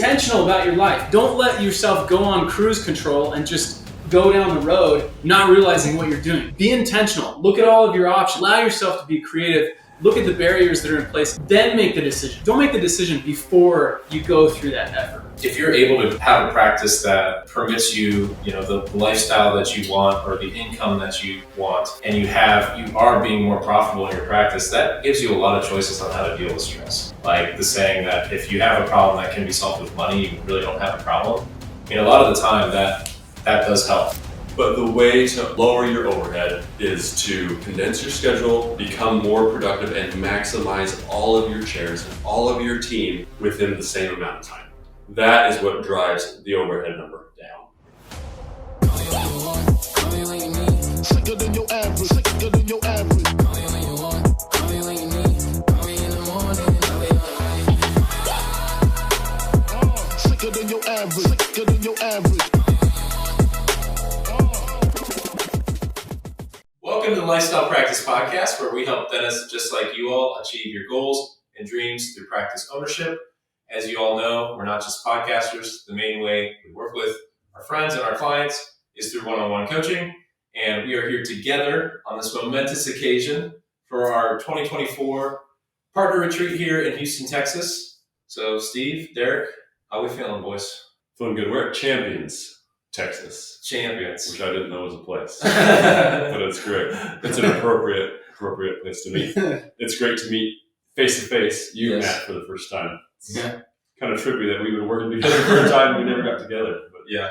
intentional about your life. Don't let yourself go on cruise control and just go down the road not realizing what you're doing. Be intentional. Look at all of your options. Allow yourself to be creative. Look at the barriers that are in place. Then make the decision. Don't make the decision before you go through that effort. If you're able to have a practice that permits you, the lifestyle that you want or the income that you want, and you are being more profitable in your practice, that gives you a lot of choices on how to deal with stress. Like the saying that if you have a problem that can be solved with money, you really don't have a problem. A lot of the time that does help. But the way to lower your overhead is to condense your schedule, become more productive, and maximize all of your chairs and all of your team within the same amount of time. That is what drives the overhead number down. Sicker than your average, sicker than your average. Sicker than your average, sicker than your average. Welcome to the Lifestyle Practice Podcast, where we help dentists just like you all achieve your goals and dreams through practice ownership. As you all know, we're not just podcasters. The main way we work with our friends and our clients is through one-on-one coaching. And we are here together on this momentous occasion for our 2024 partner retreat here in Houston, Texas. So Steve, Derek, how we feeling, boys? Feeling good. We're at Champions, Texas. Champions. Which I didn't know was a place. But it's great. It's an appropriate place to meet. It's great to meet face-to-face, you and Matt, for the first time. Yeah. Kind of trippy that we've been working together for a time and we never got together. But yeah.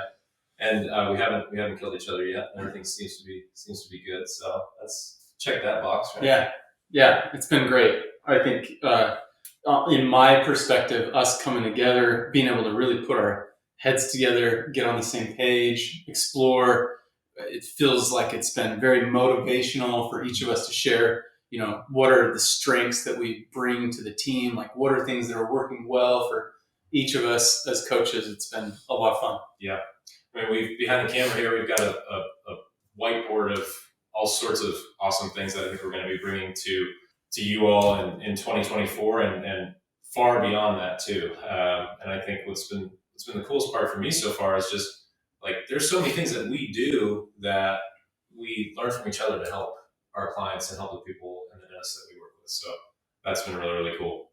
And we haven't killed each other yet. Everything seems to be good. So let's check that box, right? Yeah. It's been great. I think in my perspective, us coming together, being able to really put our heads together, get on the same page, explore. It feels like it's been very motivational for each of us to share, what are the strengths that we bring to the team? Like, what are things that are working well for each of us as coaches? It's been a lot of fun. Yeah. We've behind the camera here, we've got a whiteboard of all sorts of awesome things that I think we're going to be bringing to you all in 2024 and far beyond that too. And I think what's been the coolest part for me so far is just like, there's so many things that we do that we learn from each other to help our clients and help the people and the dentists that we work with. So that's been really, really cool.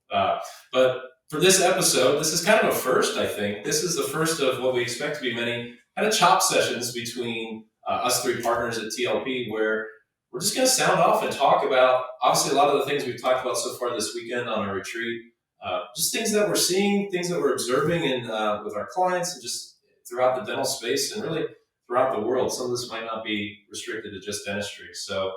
But for this episode, this is kind of a first, I think. This is the first of what we expect to be many kind of chop sessions between us three partners at TLP, where we're just going to sound off and talk about, obviously, a lot of the things we've talked about so far this weekend on our retreat. Just things that we're seeing, things that we're observing with our clients and just throughout the dental space and really throughout the world. Some of this might not be restricted to just dentistry. So,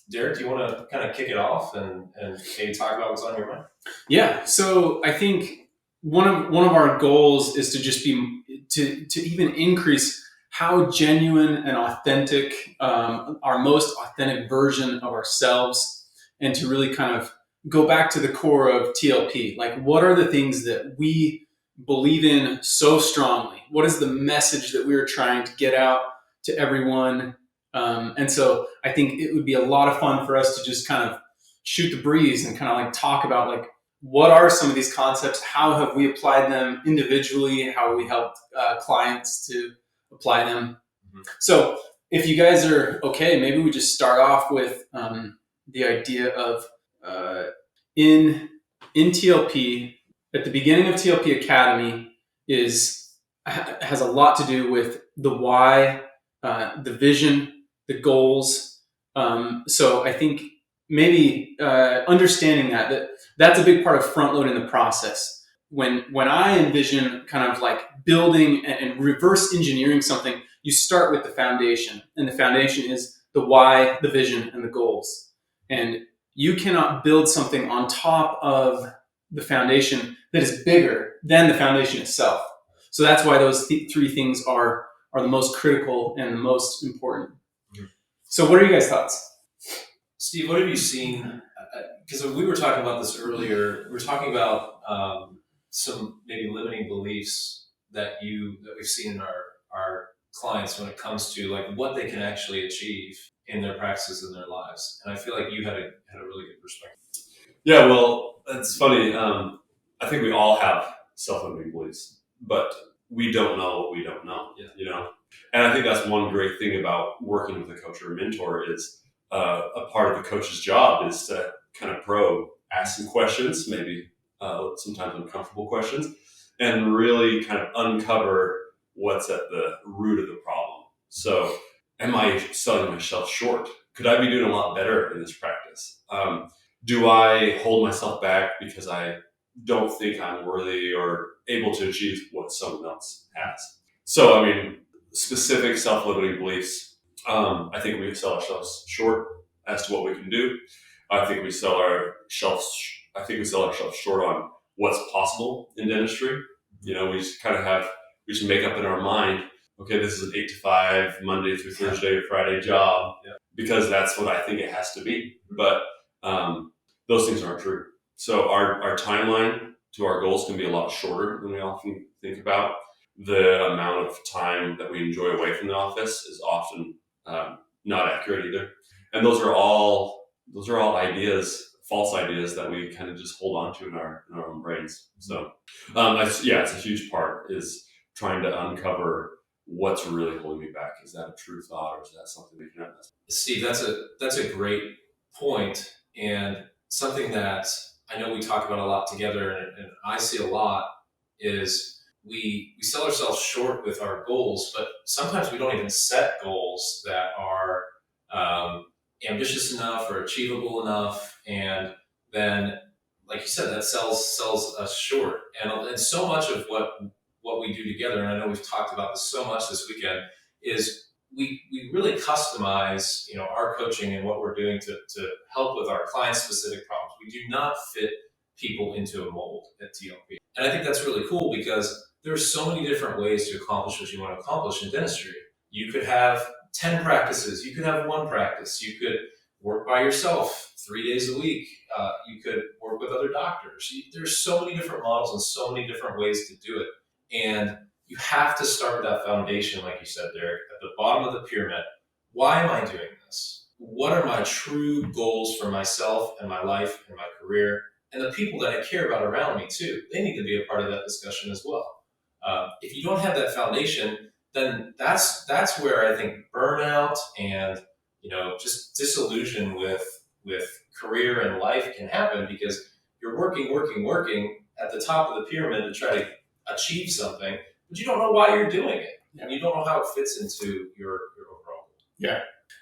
Derek, do you want to kind of kick it off and maybe talk about what's on your mind? Yeah. So I think one of our goals is to just be to even increase how genuine and authentic, our most authentic version of ourselves, and to really kind of go back to the core of TLP. Like, what are the things that we believe in so strongly? What is the message that we're trying to get out to everyone? And so I think it would be a lot of fun for us to just kind of shoot the breeze and kind of like talk about like, what are some of these concepts? How have we applied them individually? How have we helped clients to apply them? Mm-hmm. So if you guys are okay, maybe we just start off with the idea of in TLP, at the beginning of TLP Academy has a lot to do with the why, the vision, the goals. So I think maybe understanding that's a big part of front loading the process. When I envision kind of like building and reverse engineering something, you start with the foundation, and the foundation is the why, the vision, and the goals. And you cannot build something on top of the foundation that is bigger than the foundation itself. So that's why those three things are the most critical and the most important. Mm-hmm. So what are you guys' thoughts? Steve, what have you seen? Because we were talking about this earlier. We were talking about some maybe limiting beliefs that we've seen in our clients when it comes to like what they can actually achieve in their practices and their lives. And I feel like you had a really good perspective. Yeah, well, it's funny. I think we all have self-limiting beliefs, but we don't know what we don't know, And I think that's one great thing about working with a coach or a mentor is a part of the coach's job is to kind of probe, ask some questions, maybe sometimes uncomfortable questions, and really kind of uncover what's at the root of the problem. So, am I selling myself short? Could I be doing a lot better in this practice? Do I hold myself back because I don't think I'm worthy or able to achieve what someone else has? So, specific self-limiting beliefs. I think we sell ourselves short as to what we can do. I think we sell ourselves short on what's possible in dentistry. We just we just make up in our mind, okay, this is an 8 to 5, Monday through Thursday or Friday job, because that's what I think it has to be. But those things aren't true. So our timeline to our goals can be a lot shorter than we often think about. The amount of time that we enjoy away from the office is often not accurate either. And those are all ideas, false ideas that we kind of just hold on to in our own brains. So it's a huge part is trying to uncover what's really holding me back. Is that a true thought, or is that something we can have? Steve, that's a great point, and something that I know we talk about a lot together, and I see a lot is we sell ourselves short with our goals, but sometimes we don't even set goals that are ambitious enough or achievable enough, and then, like you said, that sells us short. And so much of what we do together, and I know we've talked about this so much this weekend, is we really customize, our coaching and what we're doing to help with our client specific problems. We do not fit people into a mold at TLP. And I think that's really cool because there's so many different ways to accomplish what you want to accomplish in dentistry. You could have 10 practices. You could have one practice. You could work by yourself 3 days a week. You could work with other doctors. There's so many different models and so many different ways to do it. And you have to start with that foundation, like you said, Derek, at the bottom of the pyramid. Why am I doing this? What are my true goals for myself and my life and my career? And the people that I care about around me too, they need to be a part of that discussion as well. If you don't have that foundation, then that's where I think burnout and just disillusion with career and life can happen, because you're working at the top of the pyramid to try to achieve something, but you don't know why you're doing it, and you don't know how it fits into your overall. Yeah.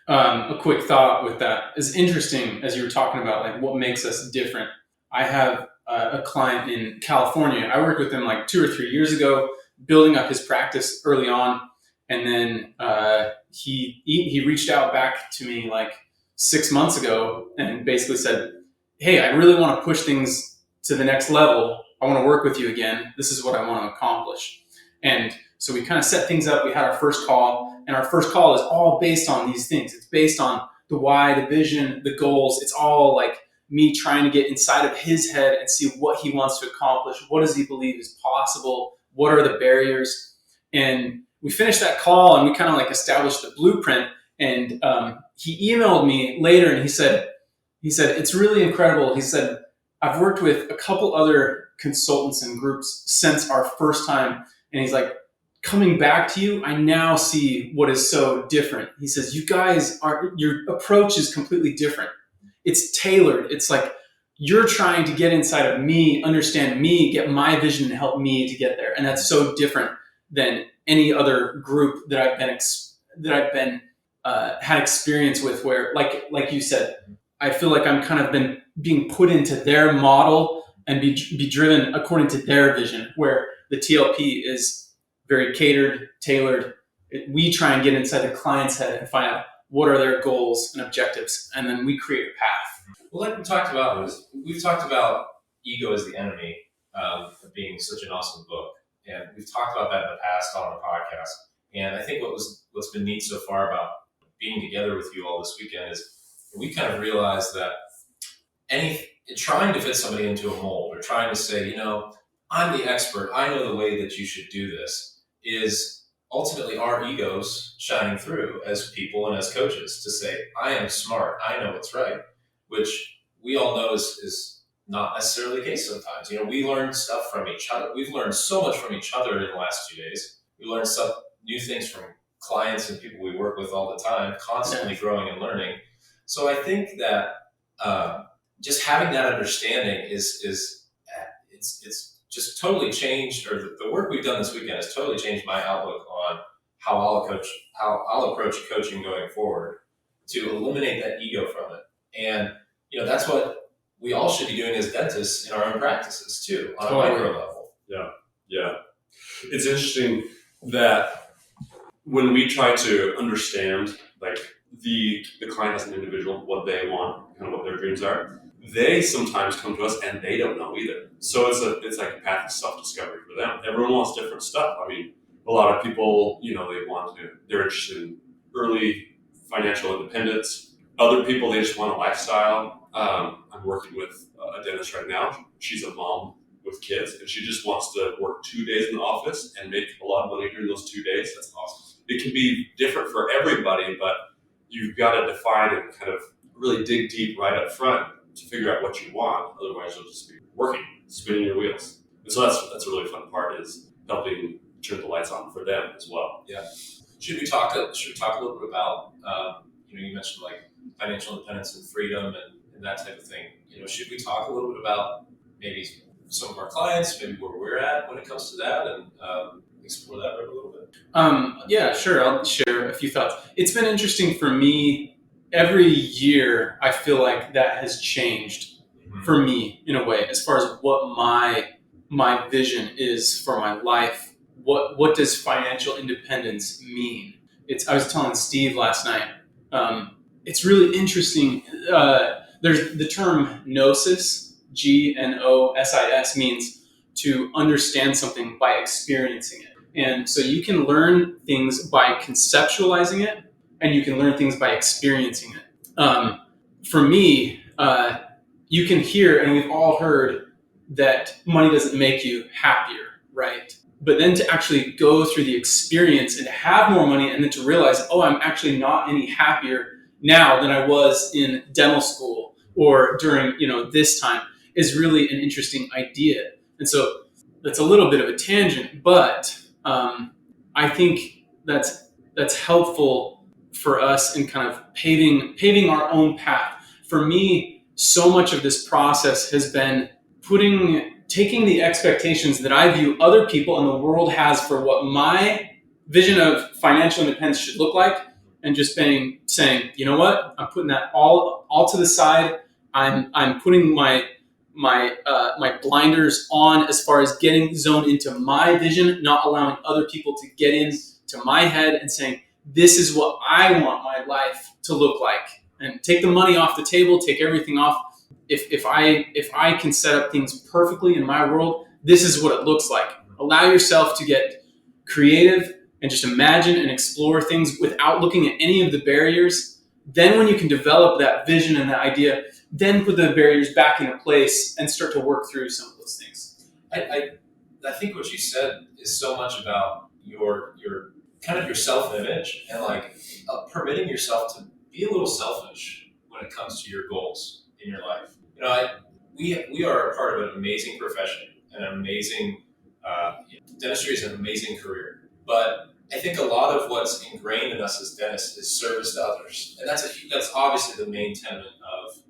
A quick thought with that is interesting, as you were talking about, like what makes us different. I have a client in California. I worked with him like 2 or 3 years ago, building up his practice early on. And then he reached out back to me like 6 months ago and basically said, hey, I really want to push things to the next level. I want to work with you again. This is what I want to accomplish. And so we kind of set things up. We had our first call, and our first call is all based on these things. It's based on the why, the vision, the goals. It's all like me trying to get inside of his head and see what he wants to accomplish. What does he believe is possible? What are the barriers? And we finished that call and we kind of like established the blueprint. And he emailed me later and he said, it's really incredible. He said, I've worked with a couple other consultants and groups since our first time. And he's like, coming back to you, I now see what is so different. He says, your approach is completely different. It's tailored. It's like you're trying to get inside of me, understand me, get my vision and help me to get there. And that's so different than any other group that I've been had experience with, where like you said, I feel like I'm kind of been being put into their model and be driven according to their vision, where the TLP is very catered, tailored. We try and get inside the client's head and find out what are their goals and objectives, and then we create a path. Well, like we've talked about Ego as the Enemy, being such an awesome book. And we've talked about that in the past on the podcast. And I think what's been neat so far about being together with you all this weekend is we kind of realized that trying to fit somebody into a mold or trying to say, I'm the expert, I know the way that you should do this, is ultimately our egos shining through as people and as coaches to say, I am smart, I know what's right, which we all know is not necessarily the case sometimes. We learn stuff from each other. We've learned so much from each other in the last 2 days. We learned new things from clients and people we work with all the time, constantly growing and learning. So I think that just having that understanding is it's just totally changed, or the work we've done this weekend has totally changed my outlook on how I'll approach coaching going forward, to eliminate that ego from it. And that's what we all should be doing as dentists in our own practices too, on a micro level. Yeah. It's interesting that when we try to understand like the client as an individual, what they want, kind of what their dreams are, they sometimes come to us and they don't know either. So it's like a path of self-discovery for them. Everyone wants different stuff. I mean, a lot of people, they're interested in early financial independence. Other people, they just want a lifestyle. I'm working with a dentist right now. She's a mom with kids, and she just wants to work 2 days in the office and make a lot of money during those 2 days. That's awesome. It can be different for everybody, but you've got to define and kind of really dig deep right up front to figure out what you want. Otherwise, you'll just be working, spinning your wheels. And so that's a really fun part, is helping turn the lights on for them as well. Yeah. Should we talk a little bit about, you mentioned like financial independence and freedom and that type of thing. Should we talk a little bit about maybe some of our clients, maybe where we're at when it comes to that, and explore that a little bit? Yeah, sure. I'll share a few thoughts. It's been interesting for me. Every year, I feel like that has changed for me in a way, as far as what my vision is for my life. What does financial independence mean? I was telling Steve last night. It's really interesting. There's the term gnosis, Gnosis, means to understand something by experiencing it. And so you can learn things by conceptualizing it, and you can learn things by experiencing it. For me, you can hear, and we've all heard, that money doesn't make you happier, right? But then to actually go through the experience and to have more money, and then to realize, oh, I'm actually not any happier now than I was in dental school or during this time, is really an interesting idea. And so that's a little bit of a tangent, but I think that's helpful for us in kind of paving our own path. For me, so much of this process has been taking the expectations that I view other people in the world has for what my vision of financial independence should look like, and just saying, you know what, I'm putting that all to the side. I'm putting my blinders on as far as getting zoned into my vision, not allowing other people to get into my head and saying, this is what I want my life to look like, and take the money off the table, take everything off. If I can set up things perfectly in my world, this is what it looks like. Allow yourself to get creative and just imagine and explore things without looking at any of the barriers. Then when you can develop that vision and that idea, then put the barriers back into place and start to work through some of those things. I think what you said is so much about your kind of your self-image, and like permitting yourself to be a little selfish when it comes to your goals in your life. We are a part of an amazing profession, and an amazing dentistry is an amazing career. But I think a lot of what's ingrained in us as dentists is service to others, and that's obviously the main tenet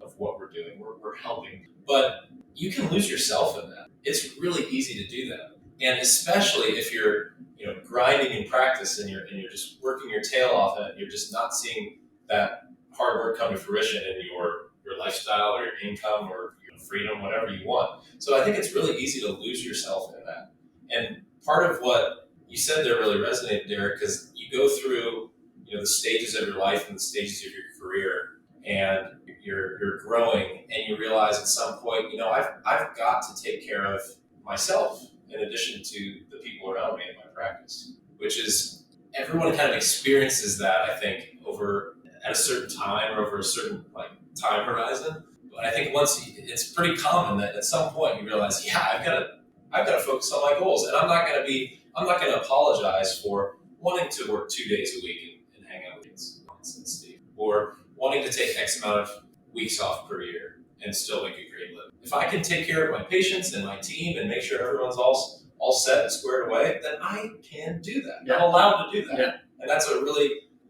of what we're doing. We're helping, but you can lose yourself in that. It's really easy to do that, and especially if you're grinding in practice and you're just working your tail off, and you're just not seeing that hard work come to fruition in your lifestyle or your income or your freedom, whatever you want. So I think it's really easy to lose yourself in that. And part of what you said there really resonated, Derek, because you go through the stages of your life and the stages of your career, and you're growing, and you realize at some point, I've got to take care of myself in addition to the people around me in my practice, which is, everyone kind of experiences that, I think, at a certain time or over a certain time horizon. But I think it's pretty common that at some point you realize, I've got to focus on my goals, and I'm not going to apologize for wanting to work 2 days a week and hang out with Steve, or wanting to take X amount of weeks off per year and still make a great living. If I can take care of my patients and my team and make sure everyone's all set and squared away, then I can do that. Yeah. I'm allowed to do that. Yeah. And that's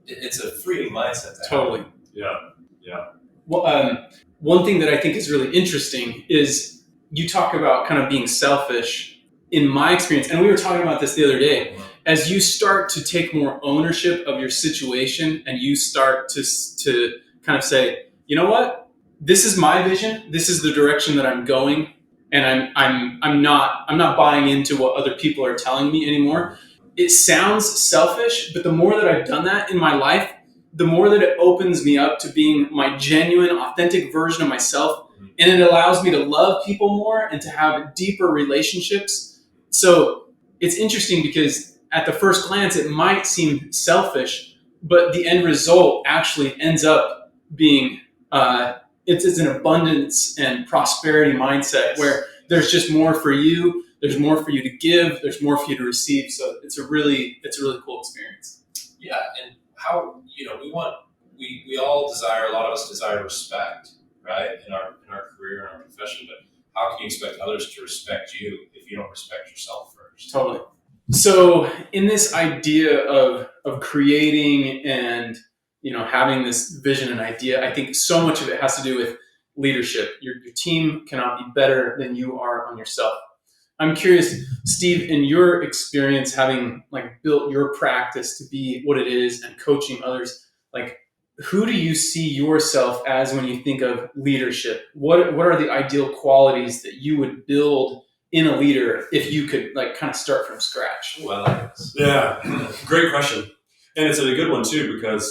it's a freeing mindset. Totally. Yeah. Well, one thing that I think is really interesting is you talk about kind of being selfish. In my experience, and we were talking about this the other day, as you start to take more ownership of your situation and you start to kind of say, you know what, this is my vision, this is the direction that I'm going, and I'm not buying into what other people are telling me anymore. It sounds selfish, but the more that I've done that in my life, the more that it opens me up to being my genuine, authentic version of myself, and it allows me to love people more and to have deeper relationships. So it's interesting because at the first glance, it might seem selfish, but the end result actually ends up being it's an abundance and prosperity mindset where there's just more for you, there's more for you to give, there's more for you to receive. So it's a really cool experience. Yeah, and how we all desire, a lot of us desire respect, right, in our career, in our profession, but how can you expect others to respect you if you don't respect yourself first? Totally. So in this idea of creating and having this vision and idea, I think so much of it has to do with leadership. Your team cannot be better than you are on yourself. I'm curious, Steve, in your experience having built your practice to be what it is and coaching others, who do you see yourself as when you think of leadership? What are the ideal qualities that you would build in a leader if you could kind of start from scratch? Well, Yeah, great question. And it's a good one too, because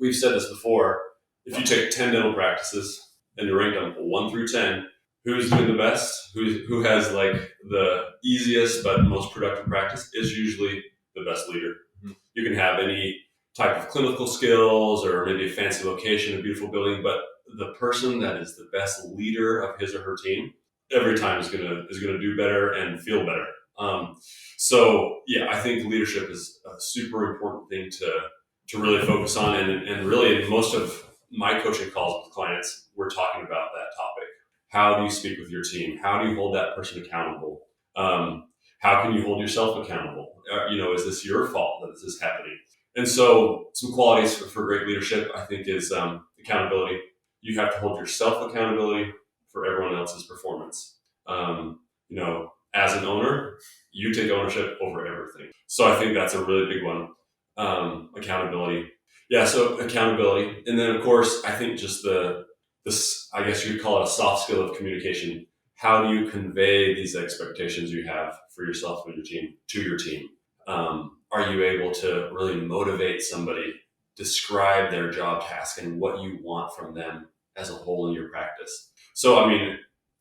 we've said this before. If you take 10 dental practices and you rank them 1 through 10, who's doing the best, who has the easiest but most productive practice is usually the best leader. Mm-hmm. You can have any type of clinical skills or maybe a fancy location, a beautiful building, but the person that is the best leader of his or her team every time is gonna do better and feel better. So yeah, I think leadership is a super important thing to really focus on, and really in most of my coaching calls with clients, we're talking about that topic. How do you speak with your team? How do you hold that person accountable? How can you hold yourself accountable? Is this your fault that this is happening? And so some qualities for great leadership, I think, is accountability. You have to hold yourself accountability for everyone else's performance. As an owner, you take ownership over everything. So I think that's a really big one. Accountability. Yeah, so accountability. And then, of course, I think just this, I guess you could call it a soft skill of communication. How do you convey these expectations you have for yourself and your team to your team? Are you able to really motivate somebody, describe their job task and what you want from them as a whole in your practice? So,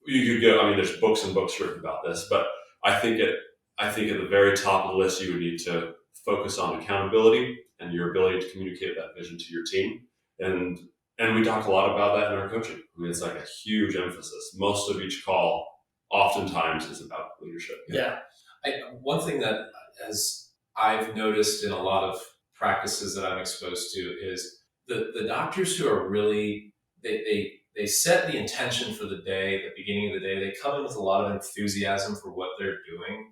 you could go, there's books and books written about this, but I think at the very top of the list, you would need to focus on accountability and your ability to communicate that vision to your team. And we talk a lot about that in our coaching. It's a huge emphasis. Most of each call oftentimes is about leadership. Yeah. One thing that I've noticed in a lot of practices that I'm exposed to is the doctors who are really, they set the intention for the day, at the beginning of the day. They come in with a lot of enthusiasm for what they're doing.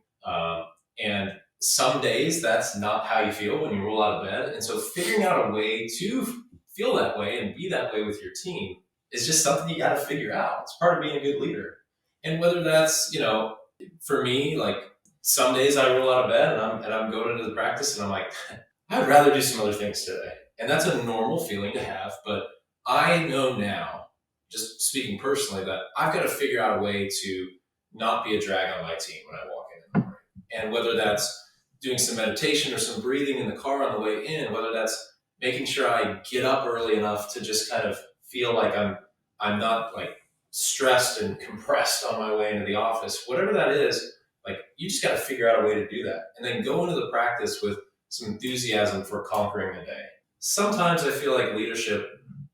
And some days that's not how you feel when you roll out of bed. And so figuring out a way to feel that way and be that way with your team is just something you got to figure out. It's part of being a good leader. And whether that's, for me, some days I roll out of bed and I'm going into the practice and I'm like, I'd rather do some other things today. And that's a normal feeling to have. But I know now, just speaking personally, that I've got to figure out a way to not be a drag on my team when I walk in the morning. And whether that's doing some meditation or some breathing in the car on the way in, whether that's making sure I get up early enough to just kind of feel like I'm not stressed and compressed on my way into the office, whatever that is, you just got to figure out a way to do that. And then go into the practice with some enthusiasm for conquering the day. Sometimes I feel like leadership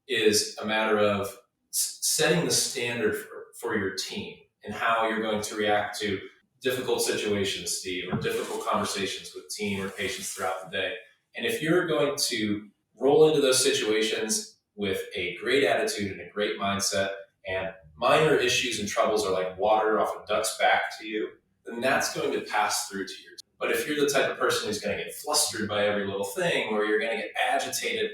is a matter of setting the standard for your team and how you're going to react to difficult situations, Steve, or difficult conversations with team or patients throughout the day. And if you're going to roll into those situations with a great attitude and a great mindset and minor issues and troubles are like water off a duck's back to you, then that's going to pass through to your team. But if you're the type of person who's going to get flustered by every little thing, or you're going to get agitated,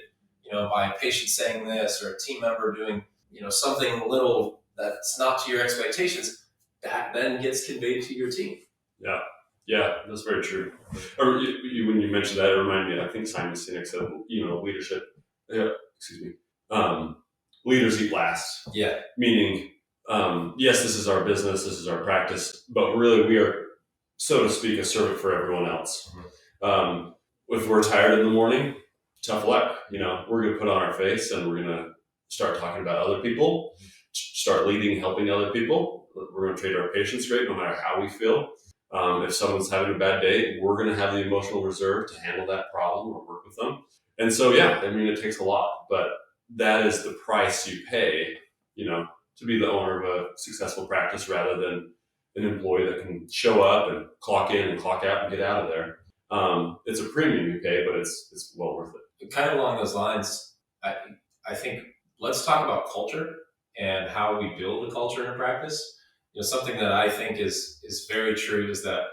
by a patient saying this or a team member doing, something little that's not to your expectations, that then gets conveyed to your team. Yeah, that's very true. Or when you mentioned that, it reminded me, I think Simon Sinek said, leadership, leaders eat last. Yeah. Meaning, yes, this is our business, this is our practice, but really we are, so to speak, a servant for everyone else. If we're tired in the morning, tough luck. We're going to put on our face and we're going to start talking about other people, start leading, helping other people. We're going to treat our patients great no matter how we feel. If someone's having a bad day, we're going to have the emotional reserve to handle that problem or work with them. And so, it takes a lot, but that is the price you pay, to be the owner of a successful practice rather than an employee that can show up and clock in and clock out and get out of there. It's a premium you pay, but it's well worth it. Kind of along those lines, I think let's talk about culture and how we build a culture in a practice. Something that I think is very true is that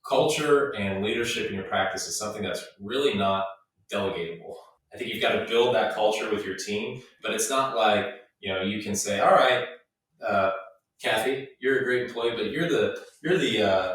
culture and leadership in your practice is something that's really not delegatable. I think you've got to build that culture with your team, but it's not like, you can say, all right, Kathy, you're a great employee, but you're the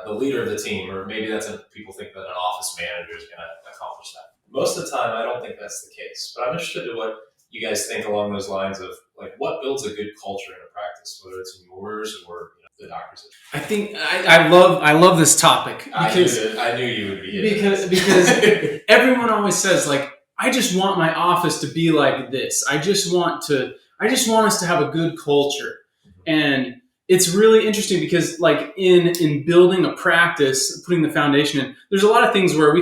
leader of the team, or maybe people think that an office manager is going to accomplish that. Most of the time, I don't think that's the case, but I'm interested in what you guys think along those lines of like what builds a good culture in a practice, whether it's in yours or the doctor's. I think I love this topic because I knew you would be because everyone always says like, I just want my office to be like this. I just want us to have a good culture. And it's really interesting because like in building a practice, putting the foundation in, there's a lot of things where we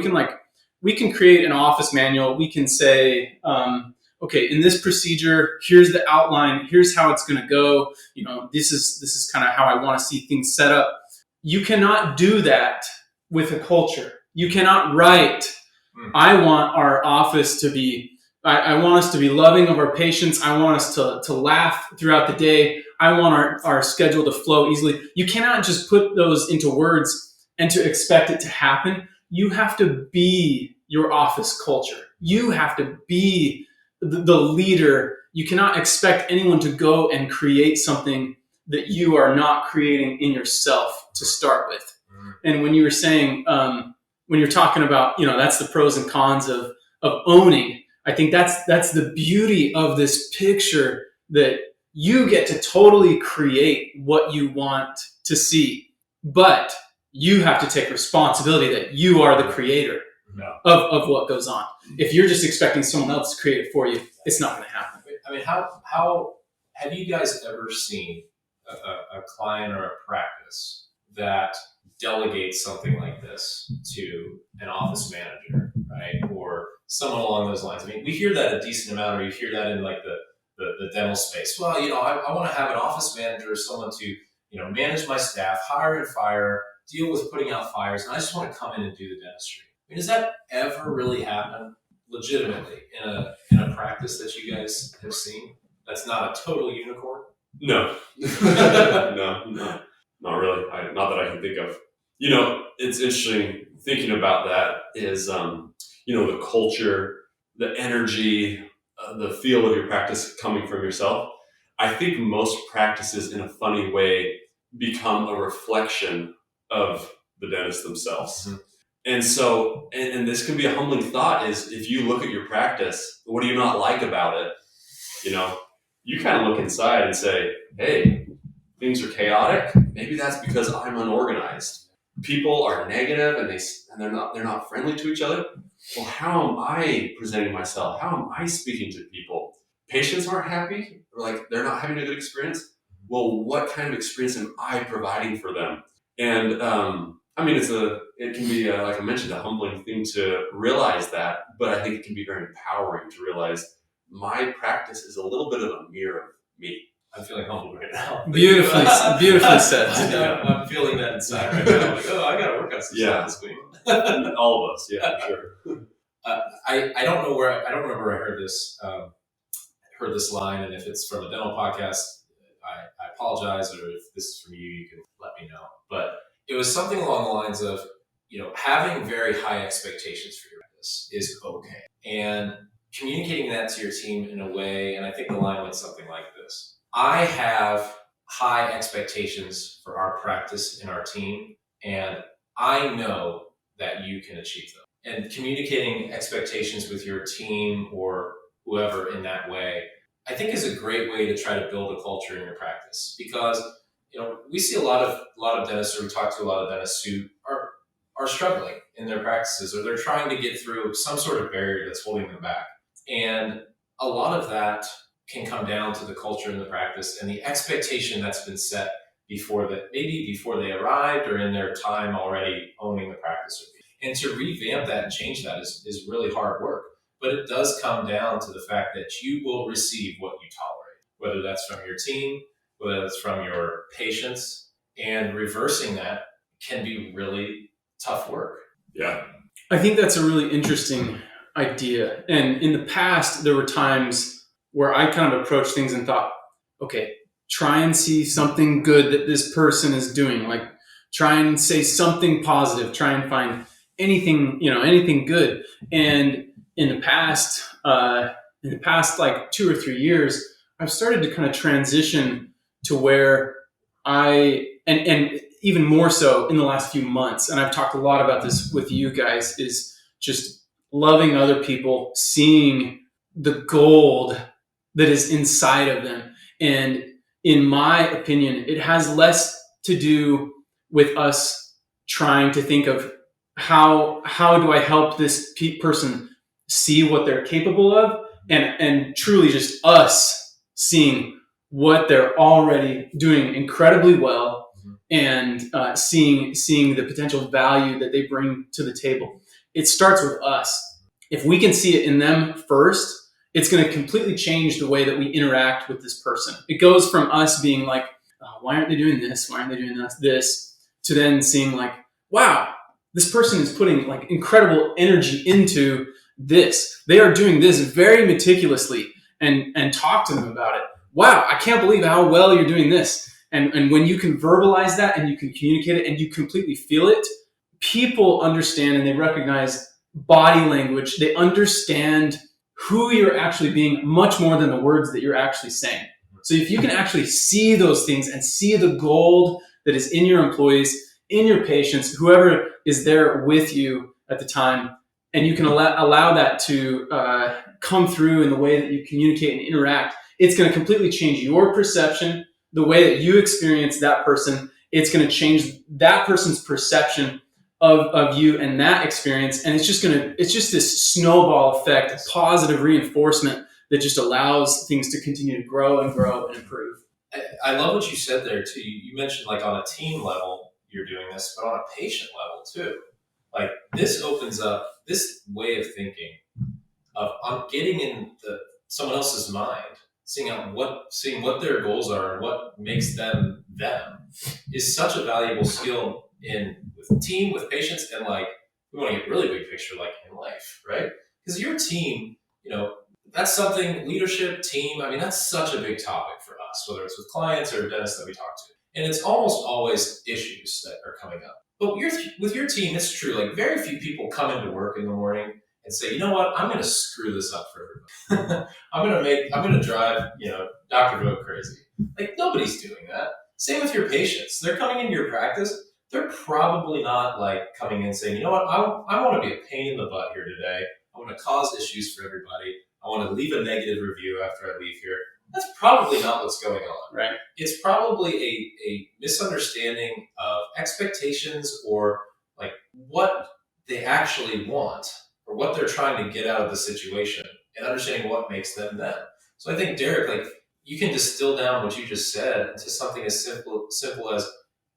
can create an office manual. We can say, okay, in this procedure, here's the outline, here's how it's going to go. This is kind of how I want to see things set up. You cannot do that with a culture. You cannot write, I want our office to be, I want us to be loving of our patients. I want us to laugh throughout the day. I want our schedule to flow easily. You cannot just put those into words and to expect it to happen. You have to be your office culture. You have to be the leader. You cannot expect anyone to go and create something that you are not creating in yourself to start with. And when you were saying, when you're talking about, that's the pros and cons of owning, I think that's the beauty of this picture, that you get to totally create what you want to see, but you have to take responsibility that you are the creator of what goes on. If you're just expecting someone else to create it for you, it's not going to happen. I mean, how have you guys ever seen a client or a practice that delegates something like this to an office manager, right? Or someone along those lines? I mean, we hear that a decent amount, or you hear that in like the dental space. Well, I want to have an office manager or someone to, manage my staff, hire and fire, deal with putting out fires, and I just want to come in and do the dentistry. I mean, does that ever really happen legitimately in a practice that you guys have seen that's not a total unicorn? No. No, not really. Not that I can think of. It's interesting thinking about that is, the culture, the energy, the feel of your practice coming from yourself. I think most practices in a funny way become a reflection of the dentists themselves. Mm-hmm. And so, and this can be a humbling thought, is if you look at your practice, what do you not like about it? You kind of look inside and say, hey, things are chaotic. Maybe that's because I'm unorganized. People are negative and they're not friendly to each other. Well, how am I presenting myself? How am I speaking to people? Patients aren't happy, or like they're not having a good experience. Well, what kind of experience am I providing for them? And it can be, like I mentioned, a humbling thing to realize that, but I think it can be very empowering to realize my practice is a little bit of a mirror of me. I'm feeling humbled right now. Beautifully said. I'm feeling that inside right now. Like, I got to work on some stuff this week. All of us, yeah, for sure. I don't know where I don't remember I heard this line, and if it's from a dental podcast, I apologize, or if this is from you, you can let me know. But it was something along the lines of, having very high expectations for your practice is okay. And communicating that to your team in a way, and I think the line went something like this: I have high expectations for our practice and our team, and I know that you can achieve them. And communicating expectations with your team or whoever in that way, I think, is a great way to try to build a culture in your practice. Because we see a lot of dentists, or we talk to a lot of dentists who are struggling in their practices, or they're trying to get through some sort of barrier that's holding them back. And a lot of that can come down to the culture in the practice and the expectation that's been set before they arrived or in their time already owning the practice. And to revamp that and change that is really hard work. But it does come down to the fact that you will receive what you tolerate, whether that's from your team, whether that's from your patients, and reversing that can be really tough work. Yeah. I think that's a really interesting idea. And in the past, there were times where I kind of approached things and thought, okay, try and see something good that this person is doing. Like, try and say something positive, try and find anything good. And in the past like 2 or 3 years, I've started to kind of transition to where and even more so in the last few months, and I've talked a lot about this with you guys, is just loving other people, seeing the gold that is inside of them. And in my opinion, it has less to do with us trying to think of how do I help this person see what they're capable of, and truly just us seeing what they're already doing incredibly well, and seeing the potential value that they bring to the table. It starts with us. If we can see it in them first, it's going to completely change the way that we interact with this person. It goes from us being like, oh, why aren't they doing this? Why aren't they doing this? To then seeing like, wow, this person is putting like incredible energy into this. They are doing this very meticulously, and talk to them about it. Wow, I can't believe how well you're doing this. And when you can verbalize that and you can communicate it and you completely feel it, people understand and they recognize body language. They understand who you're actually being much more than the words that you're actually saying. So if you can actually see those things and see the gold that is in your employees, in your patients, whoever is there with you at the time, and you can allow that to come through in the way that you communicate and interact, it's going to completely change your perception, the way that you experience that person. It's going to change that person's perception of you and that experience. And it's just this snowball effect, positive reinforcement that just allows things to continue to grow and grow and improve. I love what you said there too. You mentioned like on a team level, you're doing this, but on a patient level too. Like, this opens up this way of thinking of getting in someone else's mind, seeing what their goals are and what makes them is such a valuable skill with team, with patients, and like, we want to get really big picture, like in life, right? Because your team, that's something, leadership, team, I mean, that's such a big topic for us, whether it's with clients or dentists that we talk to. And it's almost always issues that are coming up. But with your team, it's true. Like, very few people come into work in the morning and say, you know what, I'm going to screw this up for everybody. I'm going to drive, Dr. Vogt crazy. Like, nobody's doing that. Same with your patients. They're coming into your practice. They're probably not like coming in saying, you know what, I want to be a pain in the butt here today. I want to cause issues for everybody. I want to leave a negative review after I leave here. That's probably not what's going on. Right. It's probably a misunderstanding of expectations, or like what they actually want or what they're trying to get out of the situation, and understanding what makes them them. So I think, Derek, like, you can distill down what you just said into something as simple as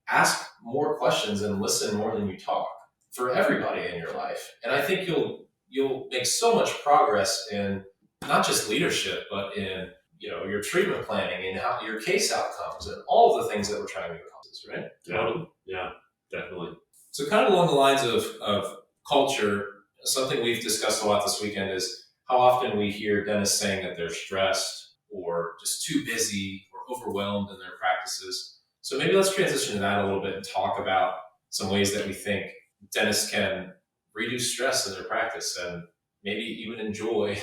ask more questions and listen more than you talk for everybody in your life. And I think you'll make so much progress in not just leadership, but in your treatment planning and how your case outcomes and all of the things that we're trying to accomplish, right? Totally. Yeah, definitely. So kind of along the lines of culture, something we've discussed a lot this weekend is how often we hear dentists saying that they're stressed or just too busy or overwhelmed in their practices. So maybe let's transition to that a little bit and talk about some ways that we think dentists can reduce stress in their practice and maybe even enjoy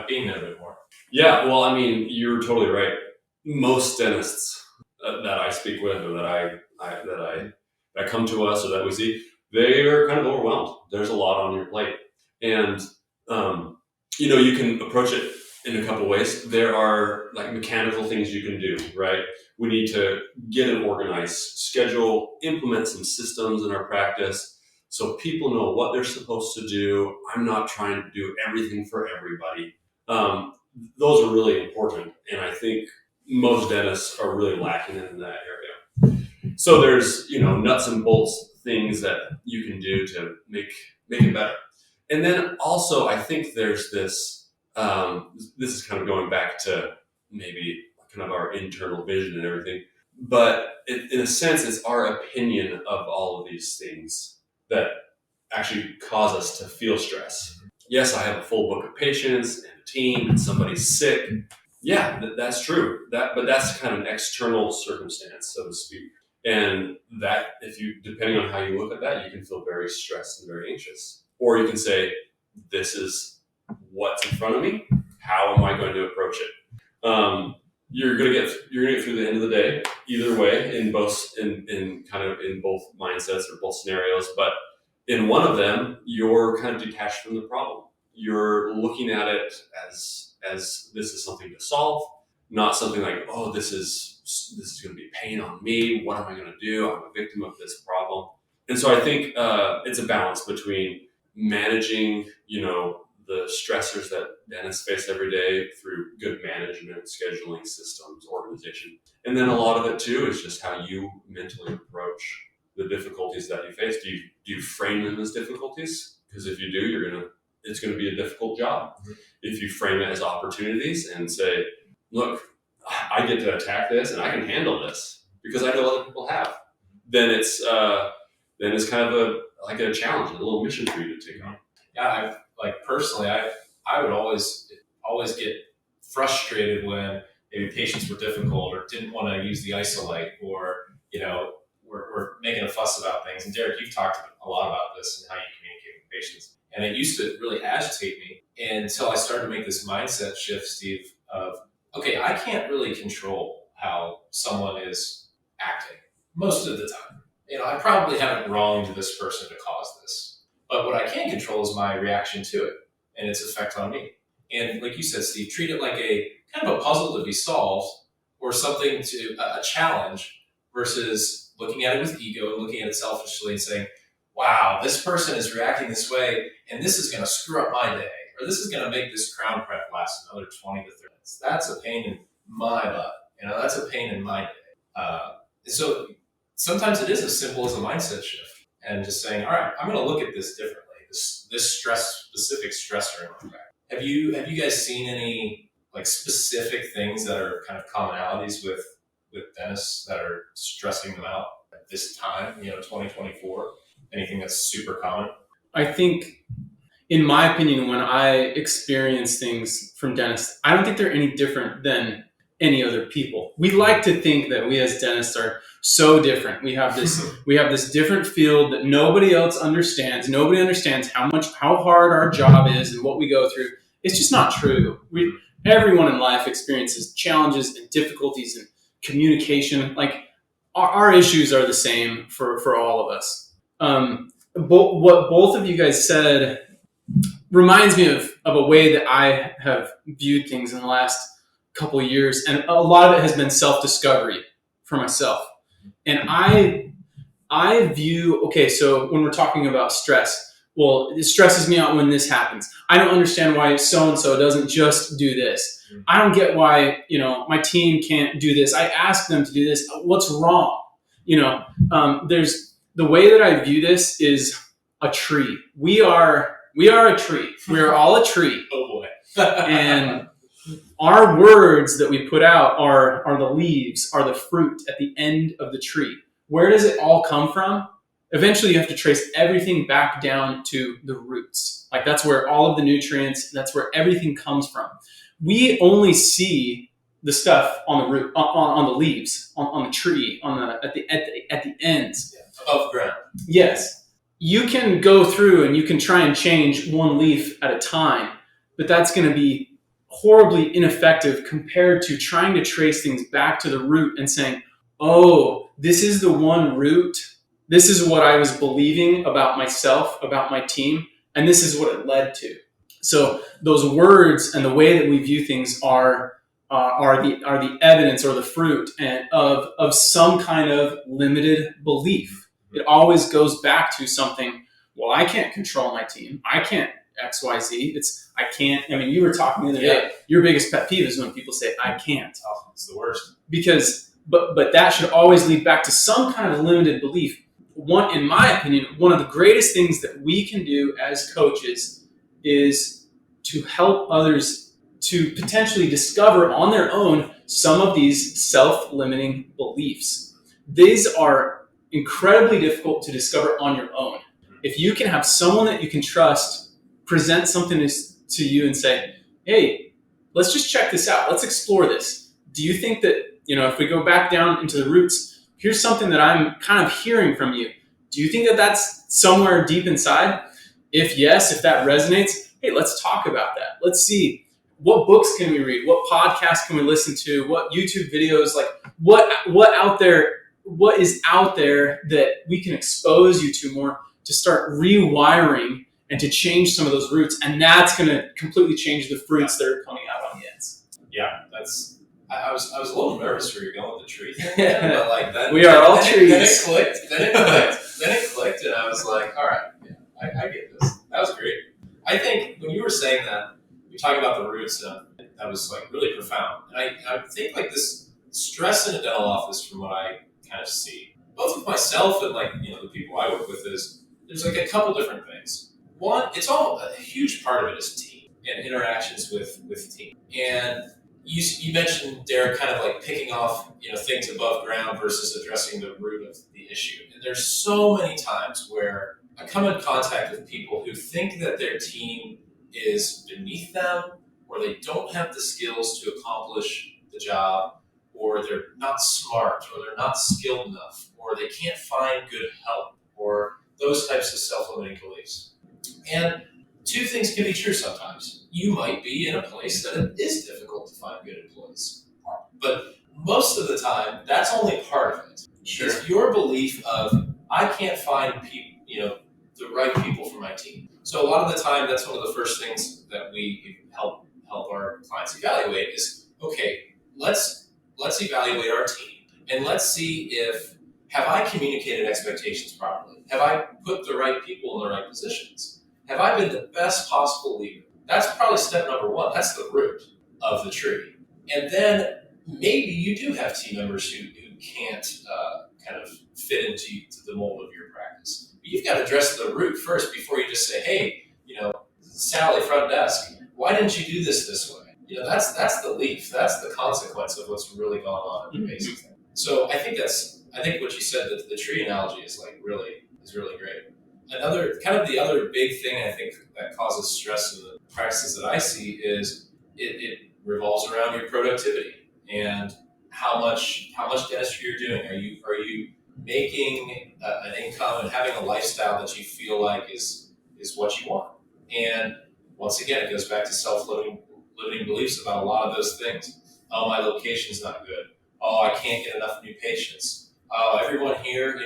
being there a bit more. Yeah, well, I mean, you're totally right. Most dentists that I speak with, or that come to us, or that we see, they are kind of overwhelmed. There's a lot on your plate, and you can approach it in a couple ways. There are like mechanical things you can do, right? We need to get an organized schedule, implement some systems in our practice so people know what they're supposed to do. I'm not trying to do everything for everybody. Those are really important, and I think most dentists are really lacking in that area. So there's nuts and bolts things that you can do to make it better. And then also I think there's this this is kind of going back to maybe kind of our internal vision and everything, but in a sense it's our opinion of all of these things that actually cause us to feel stress. Yes, I have a full book of patients and a team and somebody's sick. Yeah, that's true. But that's kind of an external circumstance, so to speak. And that, depending on how you look at that, you can feel very stressed and very anxious. Or you can say, this is what's in front of me. How am I going to approach it? You're gonna get through the end of the day either way in both mindsets or both scenarios. But in one of them, you're kind of detached from the problem. You're looking at it as this is something to solve, not something like, oh, this is going to be pain on me. What am I going to do? I'm a victim of this problem. And so I think it's a balance between managing, the stressors that dentists face every day through good management, scheduling systems, organization. And then a lot of it too is just how you mentally approach the difficulties that you face. Do you frame them as difficulties? Because if you do, it's going to be a difficult job. Mm-hmm. If you frame it as opportunities and say, look, I get to attack this and I can handle this because I know other people have, then it's kind of a challenge, a little mission for you to take on. Yeah, personally, I would always get frustrated when maybe patients were difficult or didn't want to use the isolate, or we're making a fuss about things. And Derek, you've talked a lot about this and how you communicate with patients. And it used to really agitate me until I started to make this mindset shift, Steve, of, okay, I can't really control how someone is acting most of the time. I probably haven't wronged this person to cause this. But what I can control is my reaction to it and its effect on me. And like you said, Steve, treat it like a kind of a puzzle to be solved or something a challenge, versus looking at it with ego and looking at it selfishly and saying, wow, this person is reacting this way, and this is going to screw up my day, or this is going to make this crown prep last another 20 to 30 minutes. That's a pain in my butt. That's a pain in my day. So sometimes it is as simple as a mindset shift and just saying, all right, I'm going to look at this differently. This specific stressor in my practice. Have you guys seen any specific things that are kind of commonalities with dentists that are stressing them out at this time, 2024? Anything that's super common? I think, in my opinion, when I experience things from dentists, I don't think they're any different than any other people. We like to think that we as dentists are so different. We have this different field that nobody else understands. Nobody understands how hard our job is and what we go through. It's just not true. Everyone in life experiences challenges and difficulties in communication. Our issues are the same for all of us. What both of you guys said reminds me of a way that I have viewed things in the last couple of years, and a lot of it has been self-discovery for myself. And I view, okay, so when we're talking about stress, well, it stresses me out when this happens. I don't understand why so-and-so doesn't just do this. I don't get why, my team can't do this. I ask them to do this. What's wrong? There's the way that I view this is a tree. We are a tree. We are all a tree. Oh boy. And our words that we put out are the leaves, are the fruit at the end of the tree. Where does it all come from? Eventually you have to trace everything back down to the roots. That's where all of the nutrients, that's where everything comes from. We only see the stuff on the root, on the leaves, on the tree, at the ends. Yeah, above ground. Yes, you can go through and you can try and change one leaf at a time, but that's going to be horribly ineffective compared to trying to trace things back to the root and saying, oh, this is the one root. This is what I was believing about myself, about my team, and this is what it led to. So those words and the way that we view things are the evidence or the fruit of some kind of limited belief. It always goes back to something. Well, I can't control my team. I can't X, Y, Z. I can't. I mean, you were talking the other day. Your biggest pet peeve is when people say I can't. Oh, it's the worst. But that should always lead back to some kind of limited belief. In my opinion, one of the greatest things that we can do as coaches is to help others to potentially discover on their own some of these self-limiting beliefs. These are incredibly difficult to discover on your own. If you can have someone that you can trust present something to you and say, hey, let's just check this out. Let's explore this. Do you think that, if we go back down into the roots, here's something that I'm kind of hearing from you. Do you think that that's somewhere deep inside? If yes, if that resonates, hey, let's talk about that. Let's see, what books can we read? What podcasts can we listen to? What YouTube videos, what is out there that we can expose you to more to start rewiring and to change some of those roots. And that's going to completely change the fruits that are coming out on the ends. Yeah, I was a little nervous where you're going with the tree thing, but that, we are all trees. Then it clicked, and I was like, all right, yeah, I get this. That was great. I think when you were saying that, you're talking about the roots, that was really profound. And I think this stress in a dental office, from what I kind of see, both with myself and the people I work with, is there's a couple different things. One, it's all a huge part of it is team and interactions with team. And you mentioned, Derek, kind of picking off things above ground versus addressing the root of the issue. And there's so many times where I come in contact with people who think that their team is beneath them, or they don't have the skills to accomplish the job, or they're not smart, or they're not skilled enough, or they can't find good help, or those types of self-limiting beliefs. And two things can be true sometimes. You might be in a place that it is difficult to find good employees. But most of the time, that's only part of it. Sure. It's your belief of, I can't find people, the right people for my team. So a lot of the time, that's one of the first things that we help our clients evaluate is, okay, let's evaluate our team, and let's see have I communicated expectations properly? Have I put the right people in the right positions? Have I been the best possible leader? That's probably step number one. That's the root of the tree. And then maybe you do have team members who can't kind of fit into the mold of your practice. But you've got to address the root first before you just say, hey, Sally, front desk, why didn't you do this way? That's the leaf. That's the consequence of what's really going on in the basic thing. So I think what you said, that the tree analogy is really great. The other big thing I think that causes stress in the practices that I see is it revolves around your productivity and how much dentistry you're doing. Are you making an income and having a lifestyle that you feel like is what you want? And once again, it goes back to self-limiting beliefs about a lot of those things. Oh, my location's not good. Oh, I can't get enough new patients. Oh, everyone here,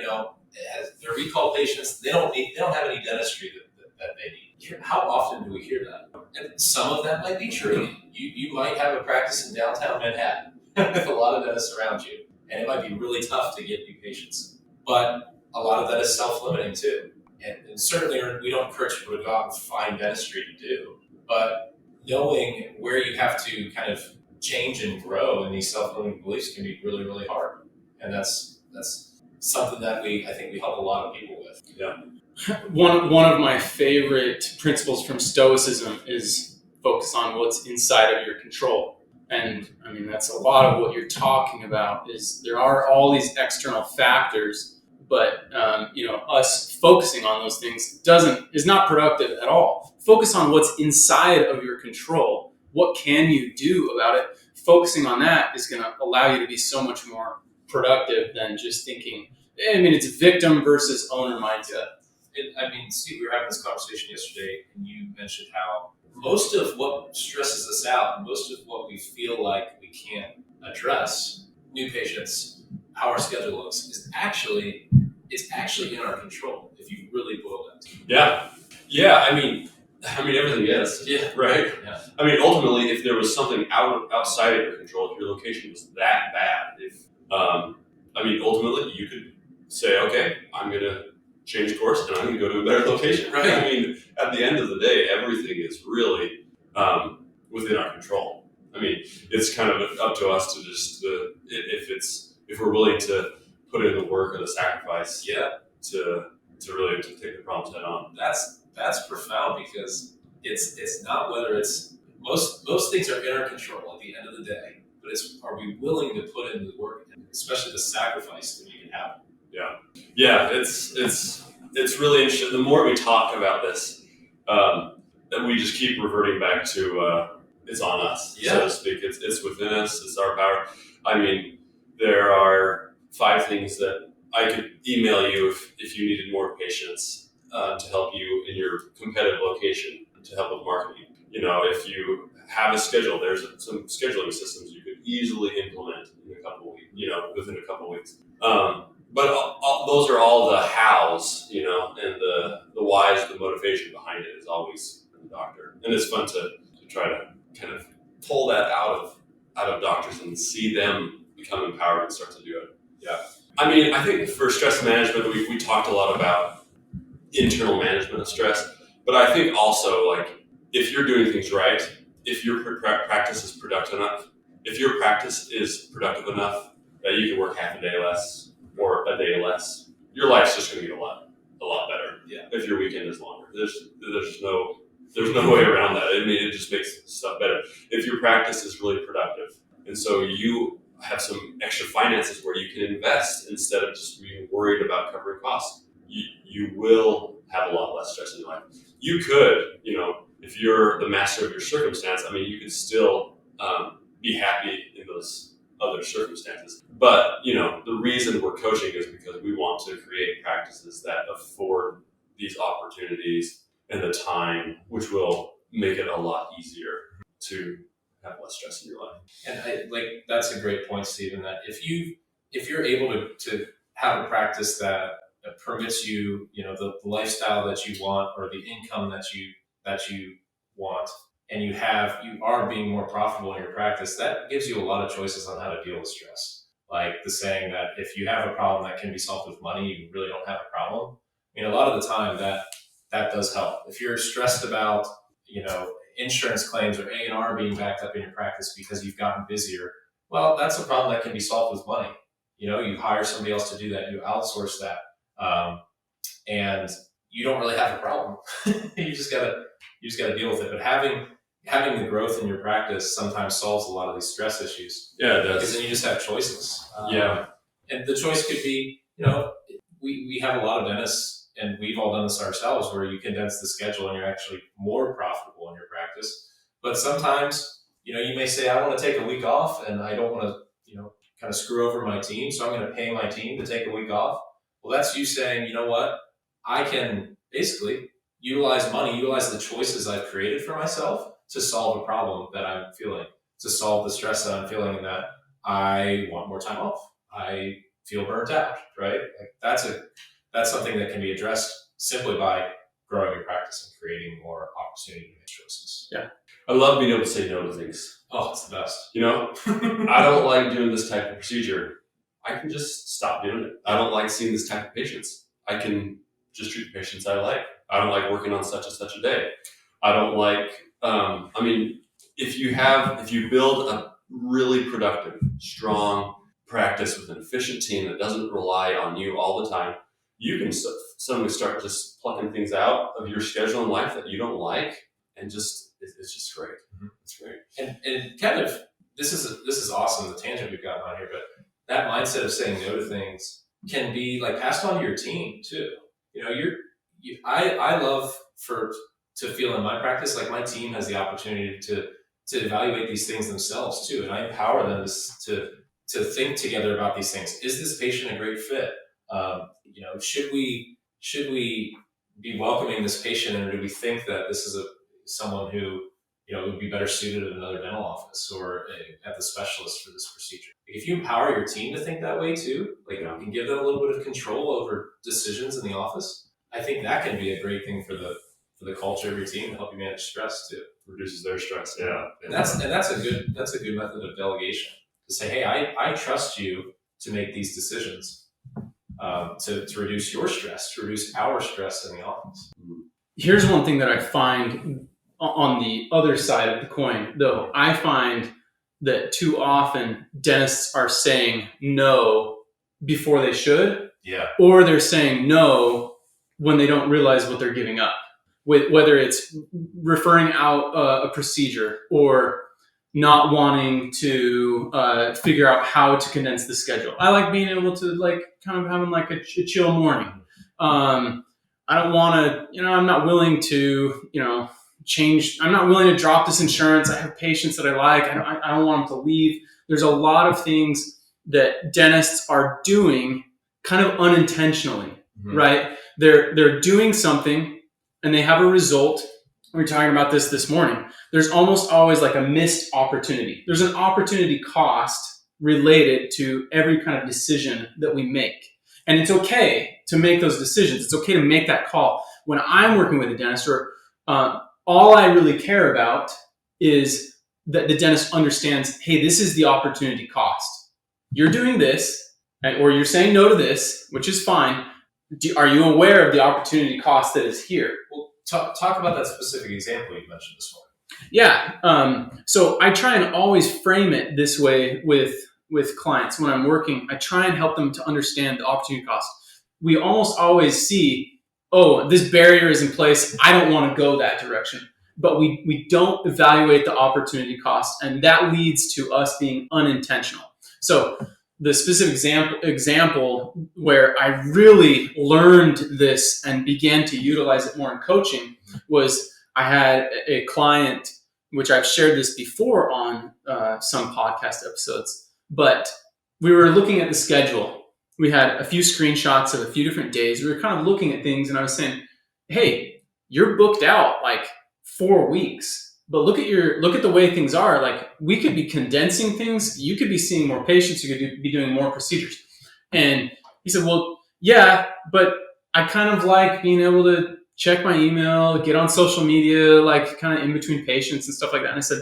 has their recall patients. They don't have any dentistry that they need. How often do we hear that? And some of that might be true. You might have a practice in downtown Manhattan with a lot of dentists around you, and it might be really tough to get new patients. But a lot of that is self-limiting too. And certainly we don't encourage people to go out and find dentistry to do, but knowing where you have to kind of change and grow in these self-limiting beliefs can be really, really hard. And that's something that I think we help a lot of people with. Yeah. One of my favorite principles from Stoicism is focus on what's inside of your control. And I mean, that's a lot of what you're talking about. Is there are all these external factors, but us focusing on those things is not productive at all. Focus on what's inside of your control. What can you do about it? focusing on that is going to allow you to be so much more productive than just thinking. I mean, it's victim versus owner mindset. Steve, we were having this conversation yesterday, and you mentioned how most of what stresses us out, most of what we feel like we can't address, new patients, how our schedule looks, it's actually in our control if you really boil it down. Yeah. I mean, everything is. Yeah. Right. Yeah. I mean, ultimately, if there was something outside of your control, if your location was that bad, ultimately, you could say, okay, I'm going to change course and I'm going to go to a better location. Right. I mean, at the end of the day, everything is really within our control. I mean, it's kind of up to us to just if we're willing to put in the work or the sacrifice, to really to take the problems head on. That's profound, because it's not whether it's most things are in our control at the end of the day, but it's, are we willing to put in the work, and especially the sacrifice to make it happen. Yeah, it's really interesting. The more we talk about this, that we just keep reverting back to it's on us, so to speak. It's within us. It's our power. I mean, there are 5 things that I could email you if you needed more patients to help you in your competitive location, to help with marketing. You know, if you have a schedule, there's some scheduling systems you could easily implement in a couple of weeks. Within a couple of weeks. But those are all the hows, and the whys, the motivation behind it is always the doctor. And it's fun to try to kind of pull that out of doctors and see them become empowered and start to do it. Yeah. I mean, I think for stress management, we talked a lot about internal management of stress, but I think also, like, if you're doing things right, if your practice is productive enough, that you can work half a day less or a day less, your life's just going to get a lot better. Yeah. If your weekend is longer, there's no way around that. I mean, it just makes stuff better. If your practice is really productive, and so you have some extra finances where you can invest instead of just being worried about covering costs, you will have a lot less stress in your life. You could, if you're the master of your circumstance, I mean, you could still be happy in those other circumstances. But, the reason we're coaching is because we want to create practices that afford these opportunities and the time, which will make it a lot easier to have less stress in your life. And that's a great point, Stephen, that if you're able to have a practice that permits you, the lifestyle that you want, or the income that you want, and you are being more profitable in your practice, that gives you a lot of choices on how to deal with stress. Like the saying that if you have a problem that can be solved with money, you really don't have a problem. I mean, a lot of the time that does help. If you're stressed about, insurance claims or A&R being backed up in your practice because you've gotten busier, well, that's a problem that can be solved with money. You hire somebody else to do that, you outsource that, and you don't really have a problem. You just gotta deal with it. But having the growth in your practice sometimes solves a lot of these stress issues. Yeah, it does. Because then you just have choices. Yeah. And the choice could be, we have a lot of dentists, and we've all done this ourselves, where you condense the schedule and you're actually more profitable in your practice. But sometimes, you may say, I want to take a week off and I don't want to, kind of screw over my team, so I'm going to pay my team to take a week off. Well, that's you saying, you know what? I can basically utilize the choices I've created for myself to solve a problem that I'm feeling, to solve the stress that I'm feeling, and that I want more time off. I feel burnt out, right? Like that's something that can be addressed simply by growing your practice and creating more opportunity to make choices. Yeah. I love being able to say no to things. Oh, it's the best. I don't like doing this type of procedure. I can just stop doing it. I don't like seeing this type of patients. I can just treat the patients I like. I don't like working on such and such a day. I don't like, if you build a really productive, strong practice with an efficient team that doesn't rely on you all the time, you can suddenly start just plucking things out of your schedule in life that you don't like, and it's just great. Mm-hmm. It's great. And kind of, this is awesome, the tangent we've gotten on here, but that mindset of saying no to things can be like passed on to your team too. I love to feel in my practice like my team has the opportunity to to evaluate these things themselves too. And I empower them to think together about these things. Is this patient a great fit? Should we be welcoming this patient, or do we think that this is someone who would be better suited at another dental office or at the specialist for this procedure? If you empower your team to think that way too, like you can give them a little bit of control over decisions in the office, I think that can be a great thing for the culture of your team to help you manage stress too. Reduces their stress. Yeah. And that's a good method of delegation, to say, hey, I trust you to make these decisions, to reduce your stress, to reduce our stress in the office. Here's one thing that I find on the other side of the coin, though. I find that too often dentists are saying no before they should, or they're saying no when they don't realize what they're giving up. Whether it's referring out a procedure or not wanting to figure out how to condense the schedule. I like being able to kind of having a chill morning. I don't want to, I'm not willing to, change. I'm not willing to drop this insurance. I have patients that I like. I don't want them to leave. There's a lot of things that dentists are doing kind of unintentionally, right? They're doing something and they have a result. We were talking about this morning. There's almost always a missed opportunity. There's an opportunity cost related to every kind of decision that we make. And it's okay to make those decisions. It's okay to make that call. When I'm working with a dentist, all I really care about is that the dentist understands, hey, this is the opportunity cost. You're doing this, or you're saying no to this, which is fine. Are you aware of the opportunity cost that is here? Well, talk about that specific example you mentioned this morning. Yeah. So I try and always frame it this way with clients when I'm working. I try and help them to understand the opportunity cost. We almost always see, oh, this barrier is in place. I don't want to go that direction. But we don't evaluate the opportunity cost, and that leads to us being unintentional. So the specific example where I really learned this and began to utilize it more in coaching was I had a client, which I've shared this before on some podcast episodes, but we were looking at the schedule. We had a few screenshots of a few different days. We were kind of looking at things, and I was saying, hey, you're booked out 4 weeks. But look at the way things are. We could be condensing things. You could be seeing more patients. You could be doing more procedures. And he said, well, yeah, but I kind of like being able to check my email, get on social media, kind of in between patients and stuff like that. And I said,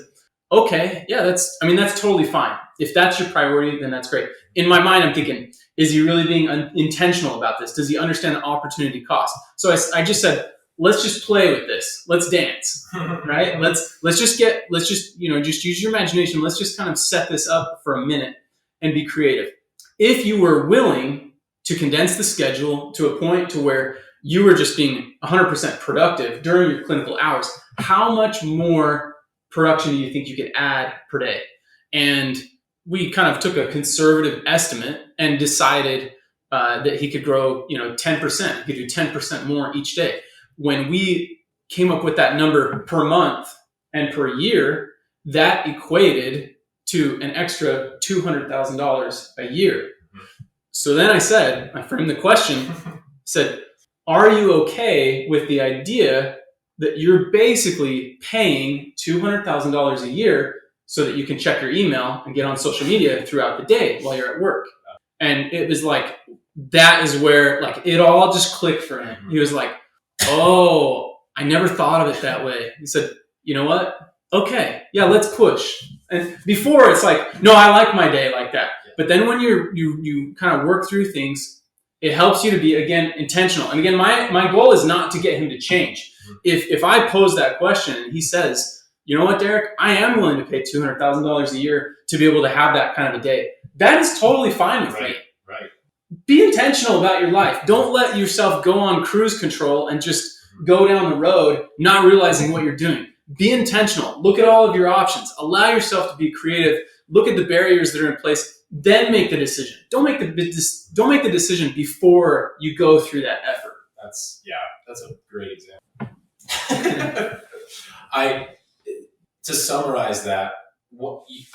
okay, yeah, that's totally fine. If that's your priority, then that's great. In my mind, I'm thinking, is he really being intentional about this? Does he understand the opportunity cost? So I just said, let's just play with this. Let's dance, right? Let's just use your imagination. Let's just kind of set this up for a minute and be creative. If you were willing to condense the schedule to a point to where you were just being 100% productive during your clinical hours, how much more production do you think you could add per day? And we kind of took a conservative estimate and decided that he could grow, 10%. He could do 10% more each day. When we came up with that number per month and per year, that equated to an extra $200,000 a year. So then I framed the question, said, are you okay with the idea that you're basically paying $200,000 a year so that you can check your email and get on social media throughout the day while you're at work? And it was that is where it all just clicked for him. He was like, oh, I never thought of it that way. He said, you know what? Okay, yeah, let's push. And before it's no, I like my day like that. But then when you kind of work through things, it helps you to be, again, intentional. And again, my goal is not to get him to change. If I pose that question and he says, you know what, Derek, I am willing to pay $200,000 a year to be able to have that kind of a day, that is totally fine with me. Right. Be intentional about your life. Don't let yourself go on cruise control and just go down the road not realizing what you're doing. Be intentional. Look at all of your options. Allow yourself to be creative. Look at the barriers that are in place. Then make the decision. Don't make the decision before you go through that effort. That's a great example. to summarize that,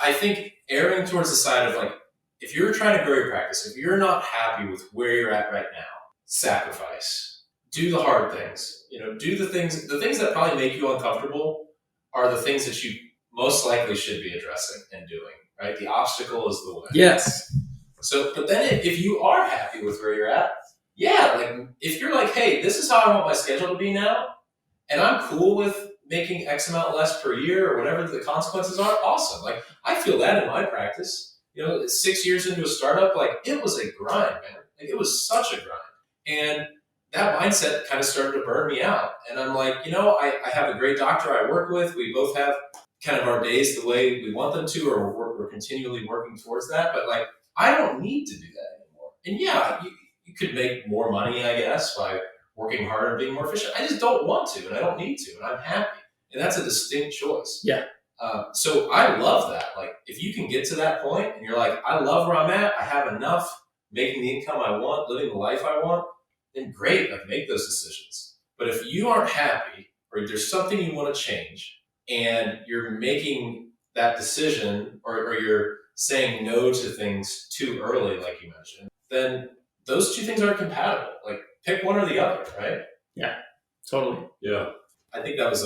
I think erring towards the side of like, if you're trying to grow your practice, if you're not happy with where you're at right now, sacrifice. Do the hard things. Do the things that probably make you uncomfortable are the things that you most likely should be addressing and doing, right? The obstacle is the way. Yes. So, but then if you are happy with where you're at, yeah, like if you're like, hey, this is how I want my schedule to be now, and I'm cool with making X amount less per year or whatever the consequences are, awesome. Like I feel that in my practice. 6 years into a startup, like it was a grind, man. Like it was such a grind. And that mindset kind of started to burn me out. And I'm like, I have a great doctor I work with. We both have kind of our days the way we want them to, or we're continually working towards that. But like, I don't need to do that anymore. And yeah, you could make more money, I guess, by working harder and being more efficient. I just don't want to, and I don't need to, and I'm happy. And that's a distinct choice. Yeah. So I love that. Like, if you can get to that point and you're like, I love where I'm at, I have enough, making the income I want, living the life I want, then great, like make those decisions. But if you aren't happy, or there's something you want to change, and you're making that decision, or you're saying no to things too early, like you mentioned, then those two things aren't compatible. Like, pick one or the other, right? Yeah, totally. Yeah. I think that was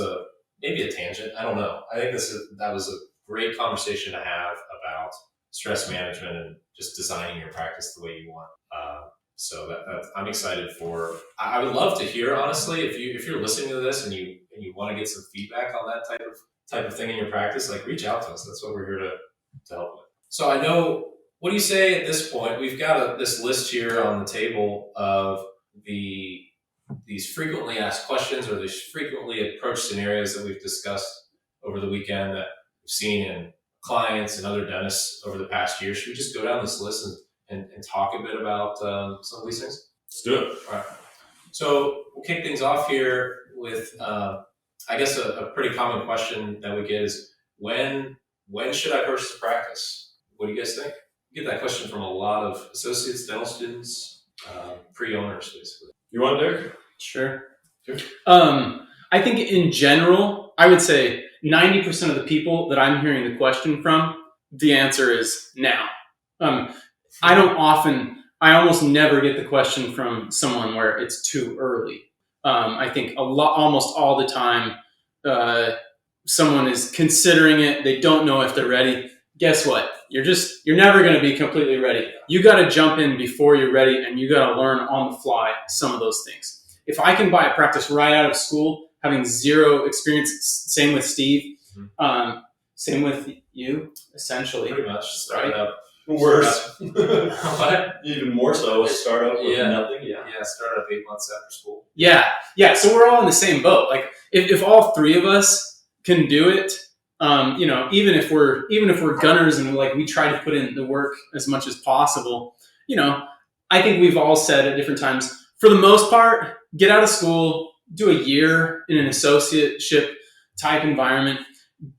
maybe a tangent. I don't know. I think that was a great conversation to have about stress management and just designing your practice the way you want. So that I'm excited for. I would love to hear, honestly, if you're listening to this and you want to get some feedback on that type of thing in your practice, like reach out to us. That's what we're here to help with. So I know, what do you say at this point? We've got this list here on the table of these frequently asked questions, or these frequently approached scenarios that we've discussed over the weekend that we've seen in clients and other dentists over the past year. Should we just go down this list and talk a bit about some of these things? Let's do it. All right. So we'll kick things off here with, I guess, a pretty common question that we get is, when should I purchase a practice? What do you guys think? We get that question from a lot of associates, dental students, pre-owners, basically. You want it, Derek? Sure. I think in general, I would say 90% of the people that I'm hearing the question from, the answer is now. I almost never get the question from someone where it's too early. I think almost all the time, someone is considering it. They don't know if they're ready. Guess what? You're never going to be completely ready. You got to jump in before you're ready, and you got to learn on the fly some of those things. If I can buy a practice right out of school, having zero experience, same with Steve, same with you, essentially. Pretty much. Start up. Worse. What? Even more so. Start up with nothing. Yeah, start up 8 months after school. Yeah. So we're all in the same boat. Like if all three of us can do it, even if we're gunners and like we try to put in the work as much as possible, I think we've all said at different times, for the most part, get out of school, do a year in an associateship type environment,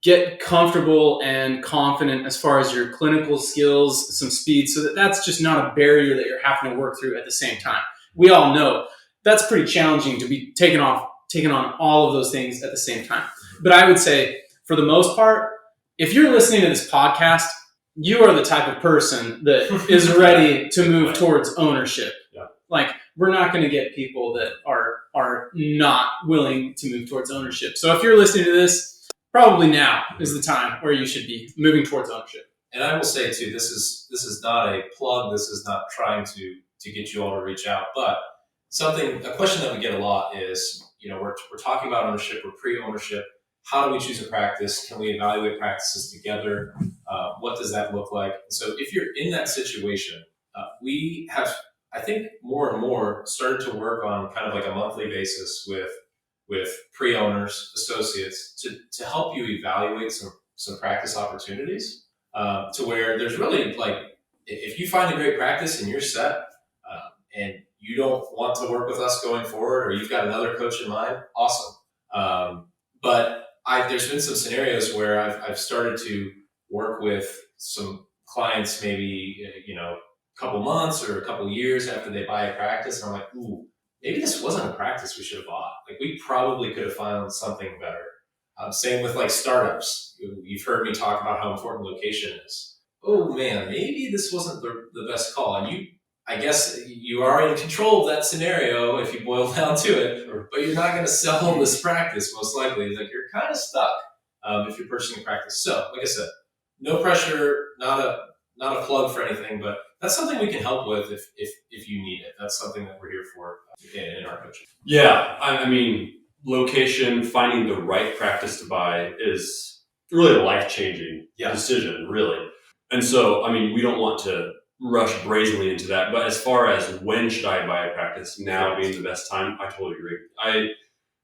get comfortable and confident as far as your clinical skills, some speed, so that's just not a barrier that you're having to work through at the same time. We all know that's pretty challenging to be taking on all of those things at the same time. But I would say, for the most part, if you're listening to this podcast, you are the type of person that is ready to move towards ownership. Yeah. Like, we're not going to get people that are not willing to move towards ownership. So if you're listening to this, probably now is the time where you should be moving towards ownership. And I will say too, this is not a plug. This is not trying to get you all to reach out, but a question that we get a lot is, we're talking about ownership, we're pre-ownership. How do we choose a practice? Can we evaluate practices together? What does that look like? So if you're in that situation, we have, I think, more and more started to work on kind of like a monthly basis with pre-owners, associates, to help you evaluate some practice opportunities, to where there's really, like, if you find a great practice and you're set, and you don't want to work with us going forward, or you've got another coach in mind, awesome. But there's been some scenarios where I've started to work with some clients, maybe a couple months or a couple years after they buy a practice, and I'm like, ooh, maybe this wasn't a practice we should have bought. Like, we probably could have found something better. Same with like startups. You've heard me talk about how important location is. Oh man, maybe this wasn't the best call. And I guess you are in control of that scenario if you boil down to it, but you're not going to sell this practice most likely. Like you're kind of stuck if you're purchasing a practice. So, like I said, no pressure, not a plug for anything, but that's something we can help with if you need it. That's something that we're here for in our coaching. Yeah, I mean, location, finding the right practice to buy is really a life-changing decision, really. And so, I mean, we don't want to rush brazenly into that, but as far as when should I buy a practice, now being the best time, I totally agree. I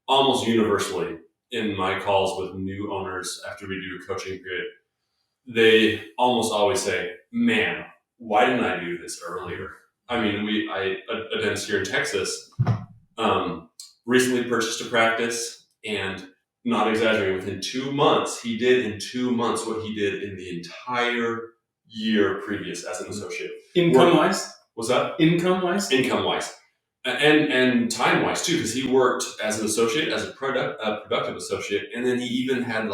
almost universally in my calls with new owners after we do a coaching period, they almost always say, man, why didn't I do this earlier? I mean, a dentist here in Texas recently purchased a practice, and not exaggerating, within 2 months, he did in 2 months what he did in the entire year previous as an associate. Income-wise? What's that? Income-wise? Income-wise. And time-wise, too, because he worked as an associate, as a productive associate, and then he even had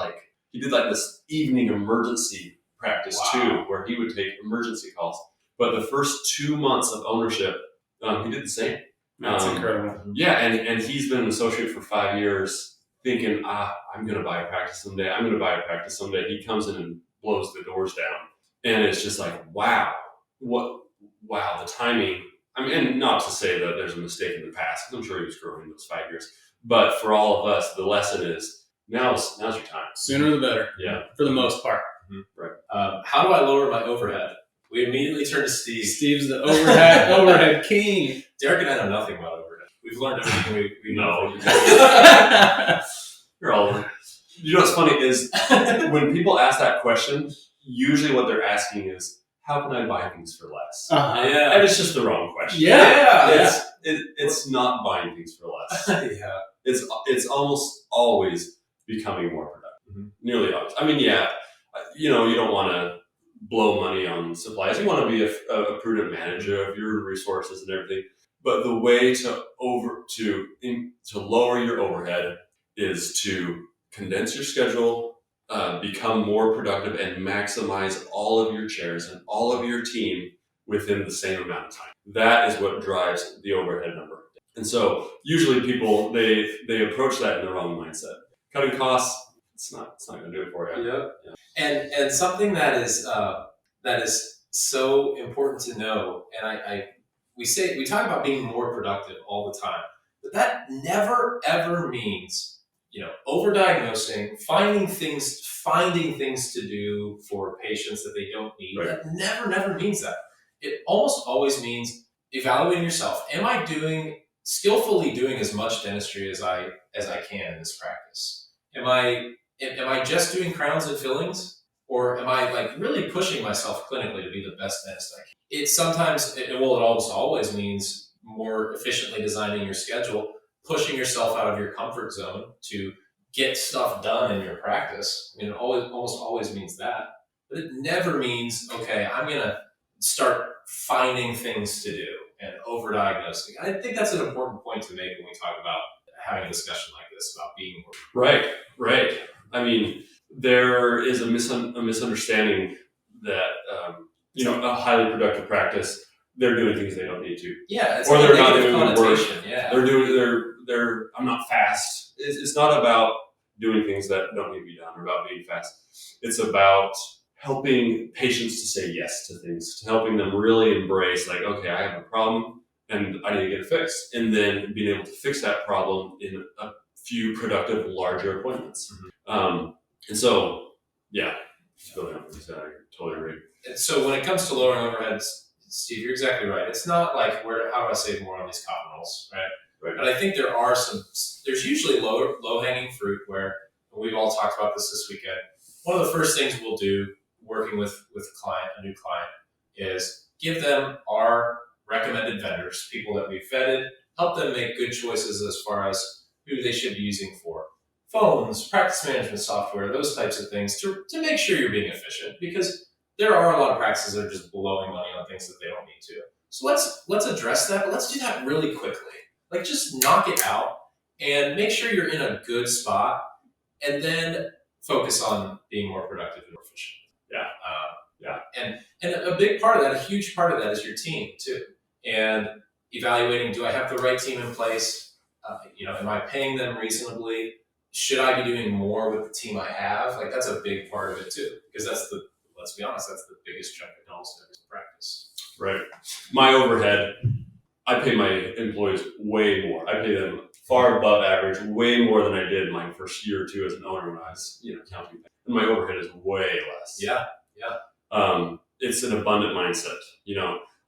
he did this evening emergency practice, too, where he would take emergency calls. But the first 2 months of ownership, he did the same. That's incredible. Yeah, and he's been an associate for 5 years, thinking, I'm going to buy a practice someday. I'm going to buy a practice someday. He comes in and blows the doors down. And it's just like, wow, the timing. I mean, and not to say that there's a mistake in the past, because I'm sure he was growing in those 5 years. But for all of us, the lesson is now's your time. Sooner the better. Yeah. For the most part. Mm-hmm. Right. How do I lower my overhead? We immediately turn to Steve. Steve's the overhead king. Derek and I know nothing about overhead. We've learned everything we know. You're all over. You know what's funny is when people ask that question, usually what they're asking is, how can I buy things for less? Yeah. And it's just the wrong question. Yeah. It's not buying things for less. Yeah. It's almost always becoming more productive. Mm-hmm. Nearly always. I mean, you don't want to blow money on supplies. You want to be a prudent manager of your resources and everything. But the way to lower your overhead is to condense your schedule, become more productive, and maximize all of your chairs and all of your team within the same amount of time. That is what drives the overhead number. And so usually people, they approach that in the wrong mindset. Cutting costs, it's not going to do it for you. Yeah. And something that is so important to know, and we talk about being more productive all the time, but that never ever means overdiagnosing, finding things to do for patients that they don't need. Right. That never means that. It almost always means evaluating yourself. Am I skillfully doing as much dentistry as I can in this practice? Am I just doing crowns and fillings, or am I really pushing myself clinically to be the best dentist I can? It almost always means more efficiently designing your schedule, pushing yourself out of your comfort zone to get stuff done in your practice. I mean, it almost always means that, but it never means, okay, I'm going to start finding things to do and overdiagnosing. I think that's an important point to make when we talk about having a discussion like this about being more. Right. I mean, there is a misunderstanding that a highly productive practice, they're doing things they don't need to. Yeah, it's or like they're not doing work. Yeah, they're. I'm not fast. It's not about doing things that don't need to be done or about being fast. It's about helping patients to say yes to things, to helping them really embrace, okay, I have a problem and I need to get it fixed, and then being able to fix that problem in a few productive, larger appointments. Mm-hmm. And so, building up what you said, I totally agree. And so when it comes to lowering overheads, Steve, you're exactly right. It's not like how do I save more on these cotton rolls, right? But I think there's usually low-hanging fruit where, we've all talked about this weekend. One of the first things we'll do working with a new client, is give them our recommended vendors, people that we've vetted, help them make good choices as far as who they should be using for phones, practice management software, those types of things to make sure you're being efficient, because there are a lot of practices that are just blowing money on things that they don't need to. So let's address that, but let's do that really quickly. Just knock it out and make sure you're in a good spot. and then focus on being more productive and more efficient. And a big part of that, a huge part of that, is your team too, and evaluating: do I have the right team in place? Am I paying them reasonably? Should I be doing more with the team I have? Like, that's a big part of it too, because let's be honest, that's the biggest chunk of almost every practice. Right. My overhead, I pay my employees way more. I pay them far above average, way more than I did my first year or two as an owner when I was, counting. And my overhead is way less. Yeah. It's an abundant mindset.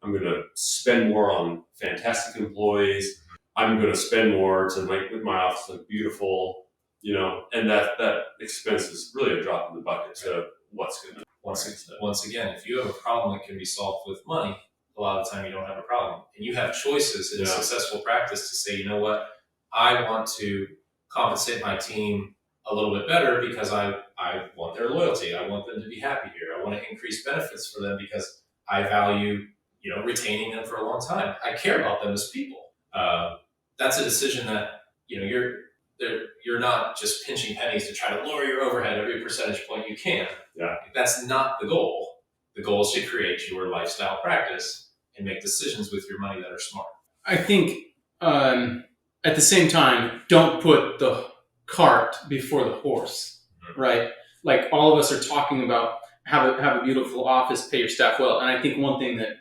I'm going to spend more on fantastic employees. I'm going to spend more to make my office look beautiful, and that expense is really a drop in the bucket to what's going to. Once again, if you have a problem that can be solved with money, a lot of the time you don't have a problem. And you have choices in a successful practice to say, you know what, I want to compensate my team a little bit better because I want their loyalty. I want them to be happy here. I want to increase benefits for them because I value, retaining them for a long time. I care about them as people. That's a decision that, you're not just pinching pennies to try to lower your overhead every percentage point you can. Yeah. That's not the goal. The goal is to create your lifestyle practice and make decisions with your money that are smart. I think at the same time, don't put the cart before the horse, right? Like, all of us are talking about have a beautiful office, pay your staff well. And I think one thing that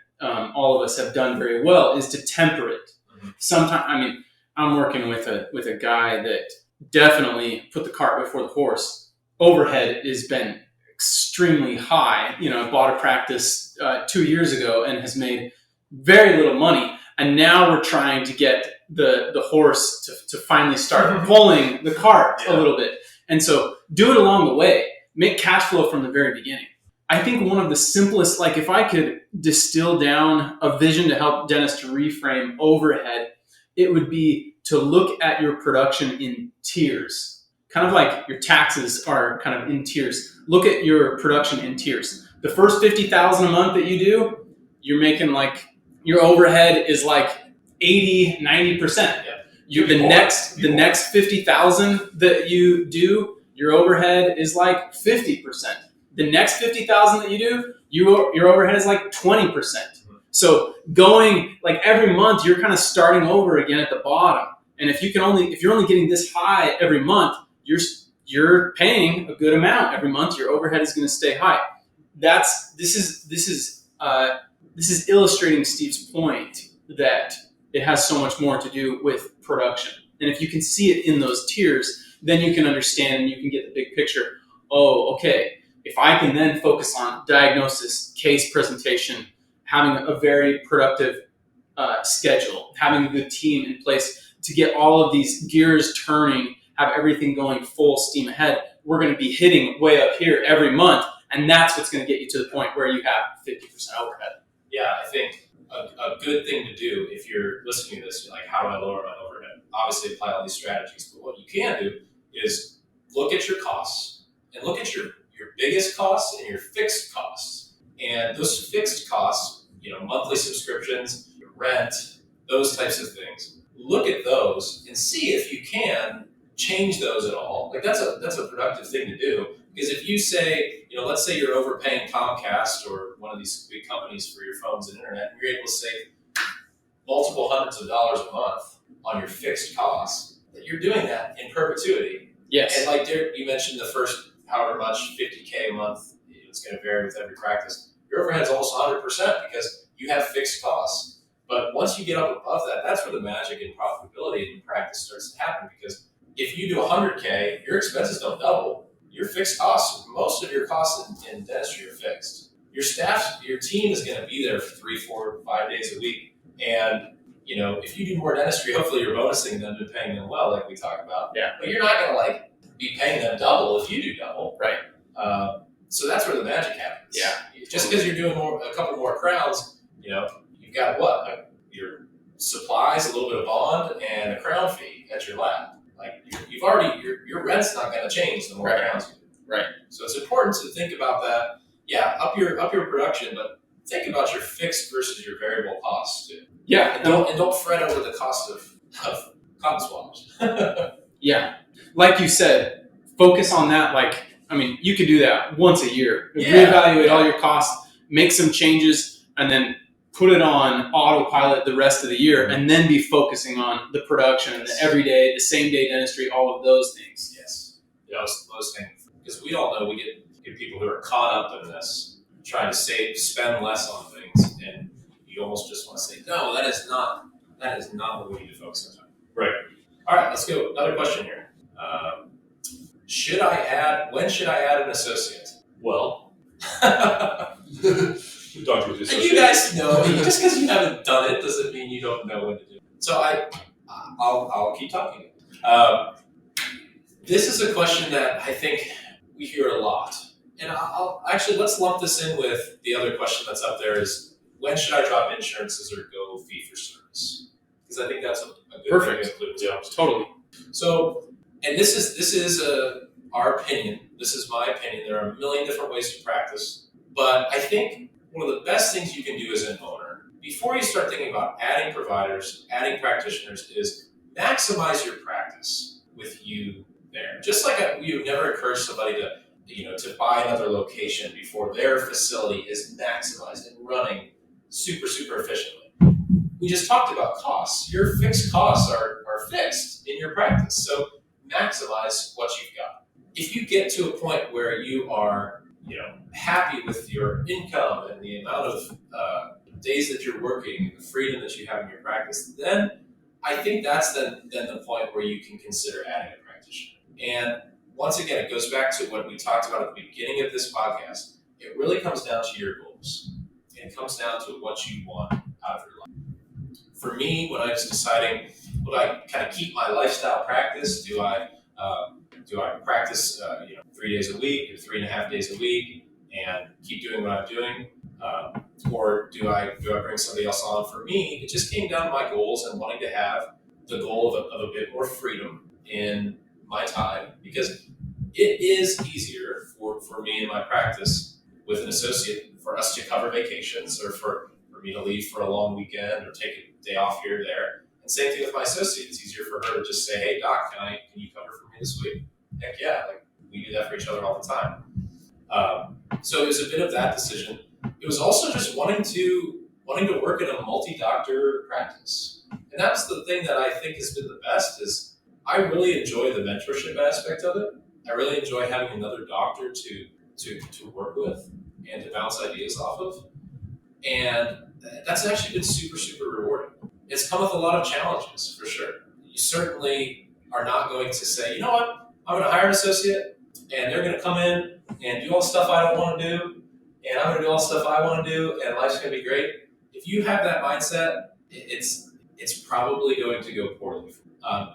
all of us have done very well is to temper it. Sometimes, I'm working with a guy that definitely put the cart before the horse. Overhead has been extremely high. I bought a practice 2 years ago and has made very little money. And now we're trying to get the horse to finally start pulling the cart a little bit. And so do it along the way. Make cash flow from the very beginning. I think one of the simplest, like, if I could distill down a vision to help dentists to reframe overhead, it would be to look at your production in tiers. Kind of like your taxes are kind of in tiers. Look at your production in tiers. The first $50,000 a month that you do, you're making like, your overhead is like 80, 90%. The next 50,000 that you do, your overhead is like 50%. The next 50,000 that you do, your overhead is like 20%. So going like every month, you're kind of starting over again at the bottom. And if you're only getting this high every month, you're paying a good amount every month. Your overhead is going to stay high. This is illustrating Steve's point that it has so much more to do with production. And if you can see it in those tiers, then you can understand and you can get the big picture. Oh, okay. If I can then focus on diagnosis, case presentation, having a very productive schedule, having a good team in place to get all of these gears turning, have everything going full steam ahead, we're going to be hitting way up here every month. And that's what's going to get you to the point where you have 50% overhead. Yeah, I think a good thing to do if you're listening to this, you're like, how do I lower my overhead? Obviously, apply all these strategies. But what you can do is look at your costs and look at your biggest costs and your fixed costs. And those fixed costs, monthly subscriptions, your rent, those types of things. Look at those and see if you can change those at all. Like, that's a productive thing to do. Because if you say, let's say you're overpaying Comcast or one of these big companies for your phones and internet, and you're able to save multiple hundreds of dollars a month on your fixed costs, that you're doing that in perpetuity. Yes. And like you mentioned, the first however much, $50K a month, it's going to vary with every practice. Your overhead's almost 100% because you have fixed costs. But once you get up above that, that's where the magic and profitability in practice starts to happen. Because if you do 100K, your expenses don't double. Your fixed costs, most of your costs in dentistry are fixed. Your team is going to be there for 3, 4, 5 days a week. And, if you do more dentistry, hopefully you're bonusing them and paying them well, like we talked about. Yeah. But you're not going to be paying them double if you do double. Right. So that's where the magic happens. Yeah. Just because you're doing a couple more crowns, you've got your supplies, a little bit of bond, and a crown fee at your lab. Like, you've already, your rent's not going to change the more crowns you do. Right. So it's important to think about that. Yeah, up your production, but think about your fixed versus your variable costs too. Yeah. And don't fret over the cost of cotton swabs. Yeah. Like you said, focus on that. Like, I mean, you could do that once a year. Yeah. Reevaluate all your costs, make some changes, and then put it on autopilot the rest of the year, and then be focusing on the production, the everyday, the same day dentistry, all of those things. Yes. Yeah, those things. Because we all know we get people who are caught up in this, trying to spend less on things, and you almost just want to say, no, that is not what we need to focus on. Right. All right, let's go. Another question here. When should I add an associate? Well, doctor with associate. You guys know, just because you haven't done it doesn't mean you don't know when to do it. So I'll keep talking. This is a question that I think we hear a lot. And I'll actually, let's lump this in with the other question that's up there is, when should I drop insurances or go fee for service? Because I think that's a good thing to include. Yeah, totally. So, and this is our opinion. This is my opinion. There are a million different ways to practice. But I think one of the best things you can do as an owner, before you start thinking about adding providers, adding practitioners, is maximize your practice with you there. Just like you would never encourage somebody to buy another location before their facility is maximized and running super, super efficiently. We just talked about costs. Your fixed costs are fixed in your practice. So maximize what you've got. If you get to a point where you are, happy with your income and the amount of days that you're working and the freedom that you have in your practice, then I think that's then the point where you can consider adding a practitioner. And once again, it goes back to what we talked about at the beginning of this podcast. It really comes down to your goals. And it comes down to what you want out of your life. For me, when I was deciding, would I kind of keep my lifestyle practice? Do I practice 3 days a week or 3.5 days a week and keep doing what I'm doing? Or do I bring somebody else on? For me, it just came down to my goals and wanting to have the goal of a bit more freedom in my time, because it is easier for me in my practice with an associate for us to cover vacations or for me to leave for a long weekend or take a day off here or there. And same thing with my associate. It's easier for her to just say, hey, doc, can you cover for me this week? Heck yeah, we do that for each other all the time. So it was a bit of that decision. It was also just wanting to work in a multi-doctor practice. And that's the thing that I think has been the best is I really enjoy the mentorship aspect of it. I really enjoy having another doctor to work with and to bounce ideas off of. And that's actually been super, super rewarding. It's come with a lot of challenges, for sure. You certainly are not going to say, you know what, I'm going to hire an associate, and they're going to come in and do all the stuff I don't want to do, and I'm going to do all the stuff I want to do, and life's going to be great. If you have that mindset, it's probably going to go poorly.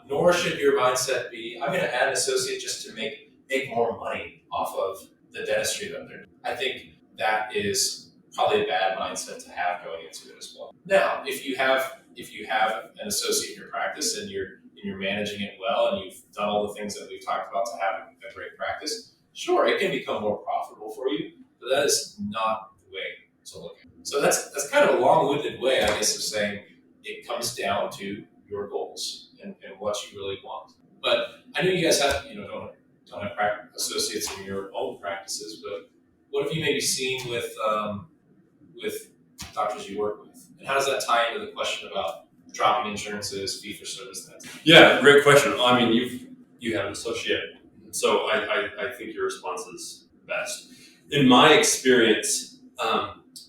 Nor should your mindset be, I'm going to add an associate just to make more money off of the dentistry that they're doing. I think that is probably a bad mindset to have going into it as well. Now, if you have an associate in your practice and you're managing it well and you've done all the things that we've talked about to have a great practice, sure, it can become more profitable for you, but that is not the way to look at it. So that's kind of a long-winded way, I guess, of saying it comes down to your goals and what you really want. But I know you guys have, don't have associates in your own practices, but what have you maybe seen with doctors you work with? And how does that tie into the question about dropping insurances, fee for service? Yeah, great question. I mean, you have an associate, so I think your response is best. In my experience,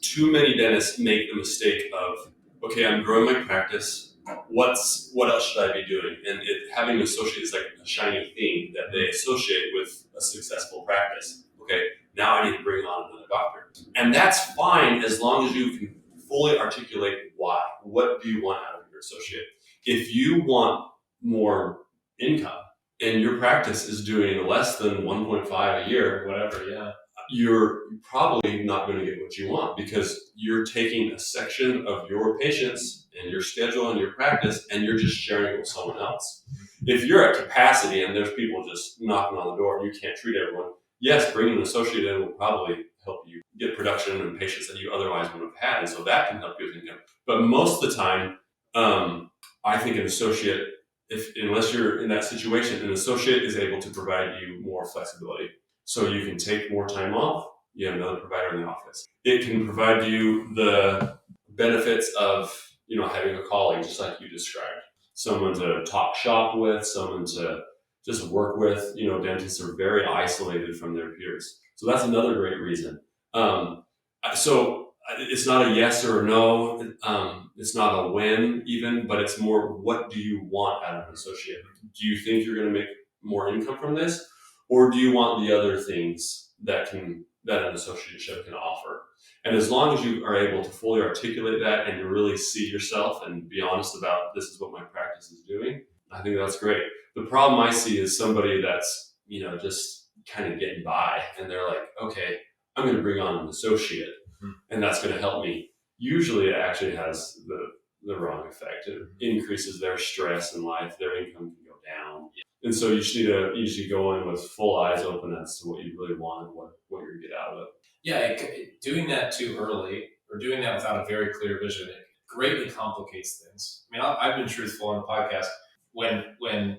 too many dentists make the mistake of, okay, I'm growing my practice. What else should I be doing? And having an associate is like a shiny thing that they associate with a successful practice. Okay, now I need to bring on another doctor. And that's fine as long as you can fully articulate why. What do you want out of your associate? If you want more income and your practice is doing less than 1.5 a year, Whatever, yeah. You're probably not going to get what you want because you're taking a section of your patients and your schedule and your practice and you're just sharing it with someone else. If you're at capacity and there's people just knocking on the door and you can't treat everyone, yes, bringing an associate in will probably help you get production and patients that you otherwise would have had, and so that can help you with income. But most of the time, I think an associate unless you're in that situation, an associate is able to provide you more flexibility. So you can take more time off. You have another provider in the office. It can provide you the benefits of, having a colleague, just like you described. Someone to talk shop with, someone to just work with. Dentists are very isolated from their peers. So that's another great reason. So it's not a yes or a no. It's not a win even, but it's more, what do you want out of an associate? Do you think you're going to make more income from this? Or do you want the other things that an associateship can offer? And as long as you are able to fully articulate that and you really see yourself and be honest about, this is what my practice is doing, I think that's great. The problem I see is somebody that's, just kind of getting by, and they're like, okay, I'm going to bring on an associate, and that's going to help me. Usually it actually has the wrong effect. It increases their stress in life, their income can go down. And so you should need to go in with full eyes open as to what you really want and what you're going to get out of it. Yeah, doing that too early or doing that without a very clear vision, it greatly complicates things. I mean, I've been truthful on the podcast. When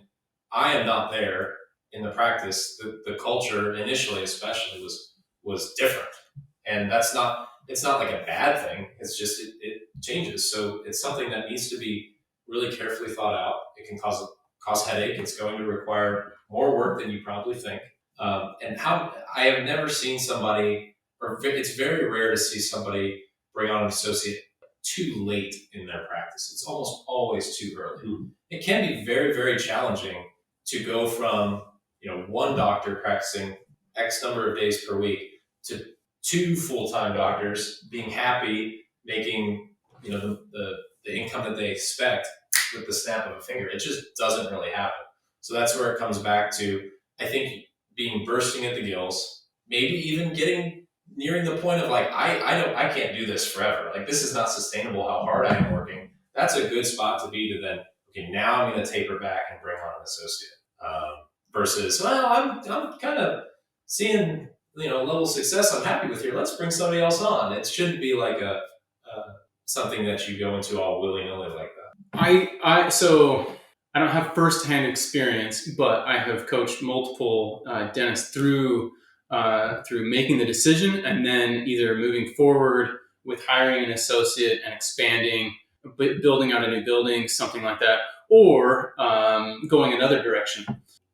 I am not there in the practice, the culture initially especially was different. And it's not like a bad thing. It's just, it changes. So it's something that needs to be really carefully thought out. It can cause headache. It's going to require more work than you probably think. And I have never seen somebody, or it's very rare to see somebody bring on an associate too late in their practice. It's almost always too early. Mm-hmm. It can be very, very challenging to go from, one doctor practicing X number of days per week to 2 full-time doctors being happy, making, the income that they expect with the snap of a finger. It just doesn't really happen. So that's where it comes back to, I think, being bursting at the gills, maybe even nearing the point of like, I can't do this forever. Like, this is not sustainable how hard I am working. That's a good spot to be, to then, okay, now I'm going to taper back and bring on an associate. Versus, well, I'm kind of seeing, level of success I'm happy with here. Let's bring somebody else on. It shouldn't be like something that you go into all willy-nilly like that. So I don't have firsthand experience, but I have coached multiple dentists through making the decision and then either moving forward with hiring an associate and expanding, building out a new building, something like that, or going another direction.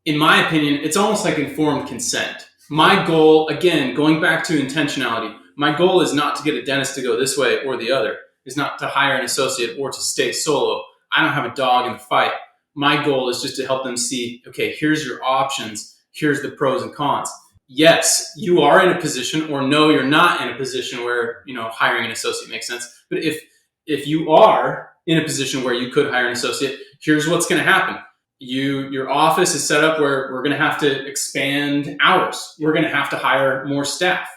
In my opinion, it's almost like informed consent. My goal, again, going back to intentionality, my goal is not to get a dentist to go this way or the other, is not to hire an associate or to stay solo. I don't have a dog in the fight. My goal is just to help them see, okay, here's your options. Here's the pros and cons. Yes, you are in a position, or no, you're not in a position where, hiring an associate makes sense. But if you are in a position where you could hire an associate, here's what's going to happen. Your office is set up where we're going to have to expand hours. We're going to have to hire more staff.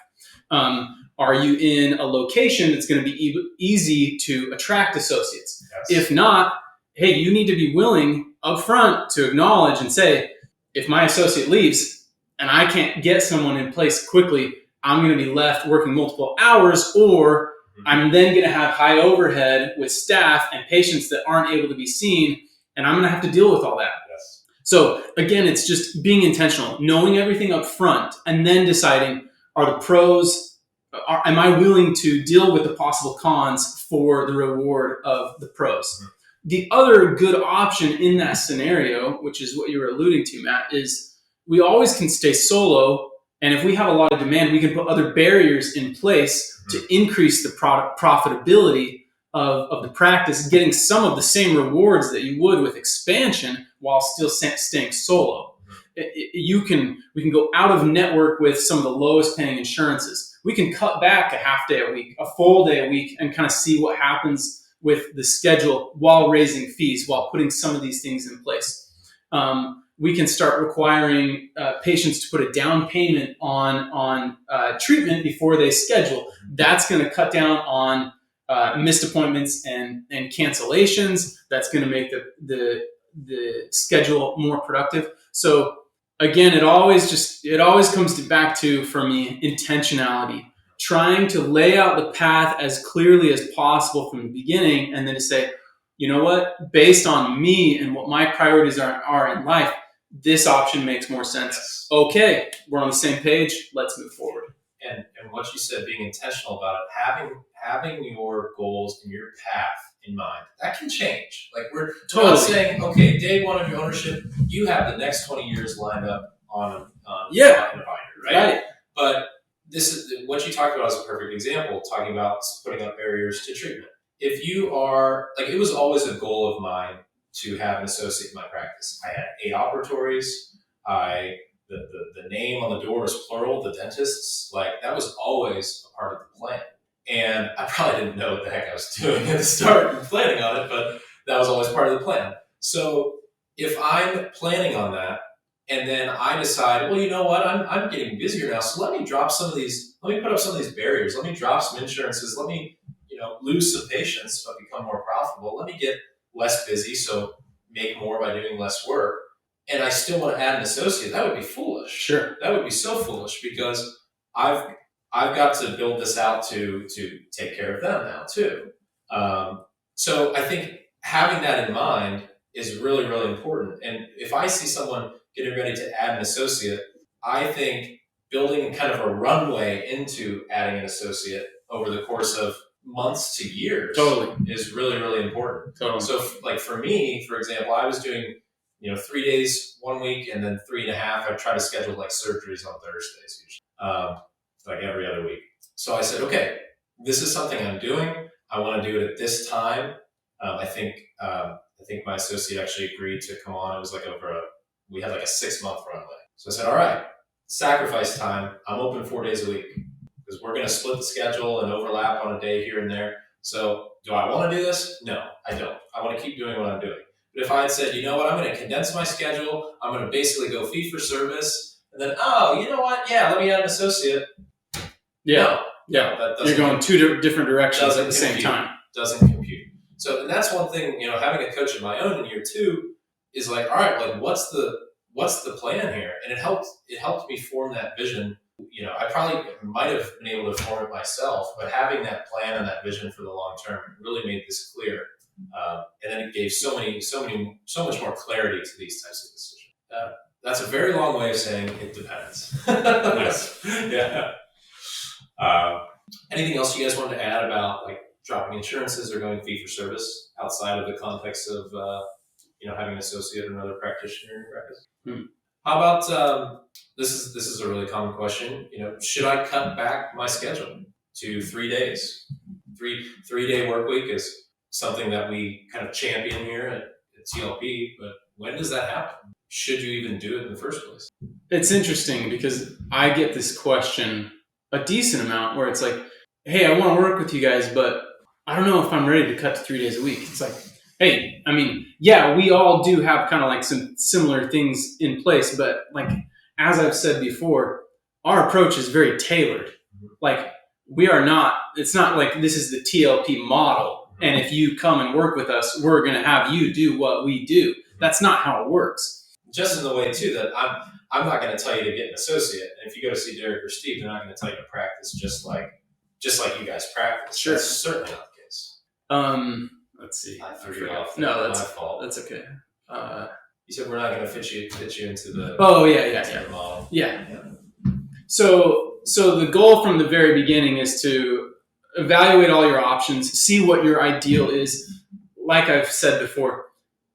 Are you in a location that's going to be easy to attract associates? Yes. If not, hey, you need to be willing up front to acknowledge and say, if my associate leaves and I can't get someone in place quickly, I'm going to be left working multiple hours, or I'm then going to have high overhead with staff and patients that aren't able to be seen, and I'm going to have to deal with all that. Yes. So again, it's just being intentional, knowing everything up front, and then deciding, are the pros, am I willing to deal with the possible cons for the reward of the pros? Mm-hmm. The other good option in that scenario, which is what you were alluding to, Matt, is we always can stay solo. And if we have a lot of demand, we can put other barriers in place to increase the product profitability of the practice, getting some of the same rewards that you would with expansion while still staying solo. We can go out of network with some of the lowest paying insurances. We can cut back a half day a week, a full day a week, and kind of see what happens with the schedule while raising fees, while putting some of these things in place. We can start requiring patients to put a down payment on treatment before they schedule. That's going to cut down on missed appointments and cancellations. That's going to make the schedule more productive. So again, it always comes back to, for me, intentionality. Trying to lay out the path as clearly as possible from the beginning, and then to say, you know what, based on me and what my priorities are in life, this option makes more sense. Yes. Okay, we're on the same page. Let's move forward. And what you said, being intentional about it, having your goals and your path in mind, that can change. Like we're not saying, okay, day one of your ownership, you have the next 20 years lined up on in a binder, right? But this is what you talked about as a perfect example, talking about putting up barriers to treatment. If you are like, it was always a goal of mine to have an associate in my practice. I had 8 operatories. The name on the door was plural, the dentists. Like that was always a part of the plan. And I probably didn't know what the heck I was doing at the start and planning on it, but that was always part of the plan. So if I'm planning on that and then I decide, well, you know what, I'm getting busier now, so let me drop some of these, let me put up some of these barriers, let me drop some insurances, let me, lose some patients but become more profitable, let me get less busy, so make more by doing less work. And I still want to add an associate, that would be foolish. Sure. That would be so foolish because I've got to build this out to take care of them now too. So I think having that in mind is really, really important. And if I see someone getting ready to add an associate, I think building kind of a runway into adding an associate over the course of months to years is really, really important. So like for me, for example, I was doing 3 days 1 week and then 3.5. I try to schedule like surgeries on Thursdays usually, like every other week. So I said, okay, this is something I'm doing. I want to do it at this time. I think my associate actually agreed to come on. It was like we had like a 6-month runway. So I said, all right, sacrifice time. I'm open 4 days a week because we're going to split the schedule and overlap on a day here and there. So do I want to do this? No, I don't. I want to keep doing what I'm doing. But if I had said, you know what, I'm going to condense my schedule, I'm going to basically go fee for service, and then, you know what, let me add an associate. Yeah. That You're going 2 different directions at the same time. Doesn't compute. So, and that's one thing, having a coach of my own in year 2 is like, all right, like what's the plan here? And it helped me form that vision. I probably might have been able to form it myself, but having that plan and that vision for the long term really made this clear. And then it gave so much more clarity to these types of decisions. That's a very long way of saying it depends. Yes. Yeah. Anything else you guys wanted to add about like dropping insurances or going fee for service outside of the context of having an associate or another practitioner in your practice? How about this is a really common question. Should I cut back my schedule to 3 days? 3-day work week is something that we kind of champion here at TLP, but when does that happen? Should you even do it in the first place? It's interesting because I get this question a decent amount where it's like, hey, I want to work with you guys, but I don't know if I'm ready to cut to 3 days a week. It's like, hey, I mean, yeah, we all do have kind of like some similar things in place, but like, as I've said before, our approach is very tailored. Like it's not like this is the TLP model. And if you come and work with us, we're going to have you do what we do. That's not how it works. Just in the way too that I'm not going to tell you to get an associate. And if you go to see Derek or Steve, they're not going to tell you to practice just like you guys practice. Sure. That's certainly not the case. Let's see. I threw you off. No, that's my fault. That's okay. You said we're not going to fit you into the. Oh yeah. The model. Yeah. So the goal from the very beginning is to evaluate all your options, see what your ideal is. Like I've said before,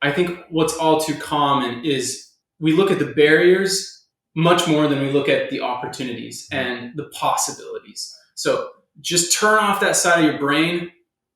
I think what's all too common is we look at the barriers much more than we look at the opportunities and the possibilities. So just turn off that side of your brain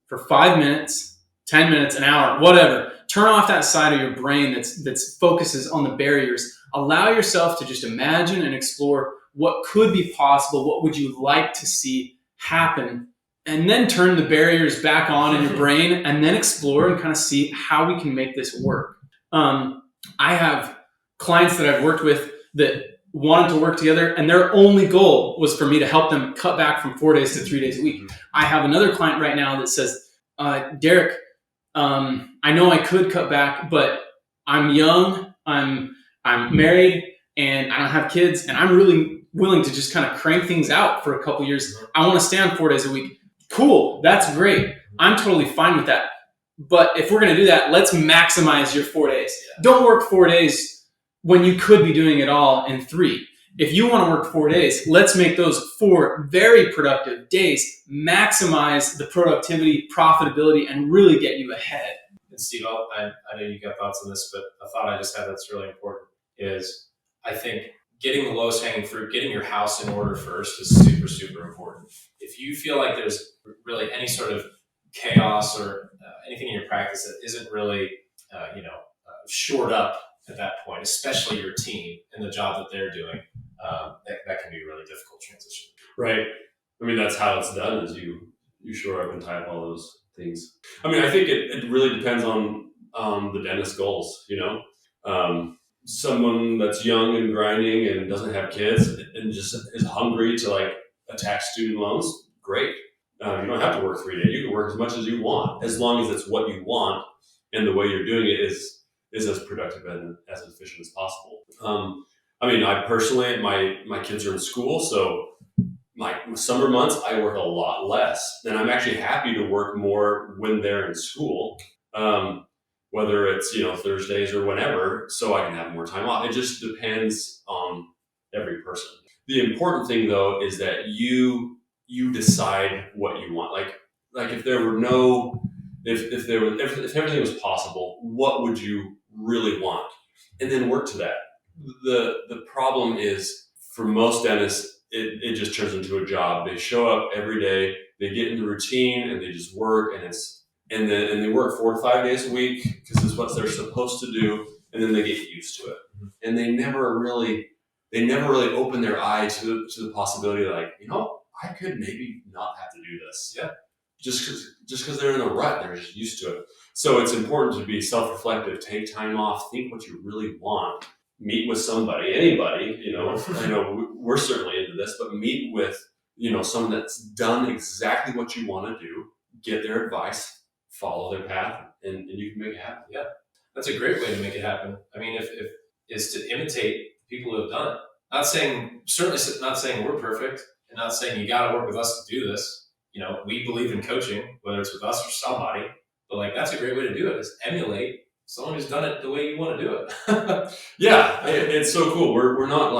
for 5 minutes, 10 minutes, an hour, whatever. Turn off that side of your brain that's focuses on the barriers. Allow yourself to just imagine and explore what could be possible, what would you like to see happen, and then turn the barriers back on in your brain and then explore and kind of see how we can make this work. I have clients that I've worked with that wanted to work together and their only goal was for me to help them cut back from 4 days to 3 days a week. I have another client right now that says, Derek, I know I could cut back, but I'm young, I'm married, and I don't have kids, and I'm really willing to just kind of crank things out for a couple years. I want to stay on 4 days a week. Cool, that's great. I'm totally fine with that. But if we're going to do that, let's maximize your 4 days. Don't work 4 days when you could be doing it all in 3. If you want to work 4 days, let's make those 4 very productive days, maximize the productivity, profitability, and really get you ahead. And Steve, I know you got thoughts on this, but a thought I just had that's really important is I think getting the lowest hanging fruit, getting your house in order first is super, super important. If you feel like there's really any sort of chaos or anything in your practice that isn't really, shored up at that point, especially your team and the job that they're doing, that can be a really difficult transition. Right. I mean, that's how it's done, is you shore up and tie up all those things. I mean, I think it really depends on the dentist's goals, someone that's young and grinding and doesn't have kids and just is hungry to like attack student loans, great. You don't have to work 3 days. You can work as much as you want, as long as it's what you want and the way you're doing it is as productive and as efficient as possible. I mean, I personally, my kids are in school, so my summer months, I work a lot less. And I'm actually happy to work more when they're in school, whether it's, Thursdays or whenever, so I can have more time off. It just depends on every person. The important thing, though, is that you decide what you want. Like if there were if everything was possible, what would you really want? And then work to that. The problem is, for most dentists, it just turns into a job. They show up every day, they get in the routine, and they just work, and they work 4 to 5 days a week because it's what they're supposed to do, and then they get used to it. And they never really open their eye to the possibility of like, I could maybe not have to do this. Yeah. Just because they're in a rut, they're just used to it. So it's important to be self-reflective, take time off, think what you really want, meet with somebody, anybody, I know we're certainly into this, but meet with, someone that's done exactly what you want to do, get their advice, follow their path, and you can make it happen. Yeah. That's a great way to make it happen. I mean, if is to imitate people who have done it. Certainly not saying we're perfect, and not saying you got to work with us to do this. We believe in coaching, whether it's with us or somebody, but that's a great way to do it, is emulate someone who's done it the way you want to do it. Yeah, it's so cool. We're not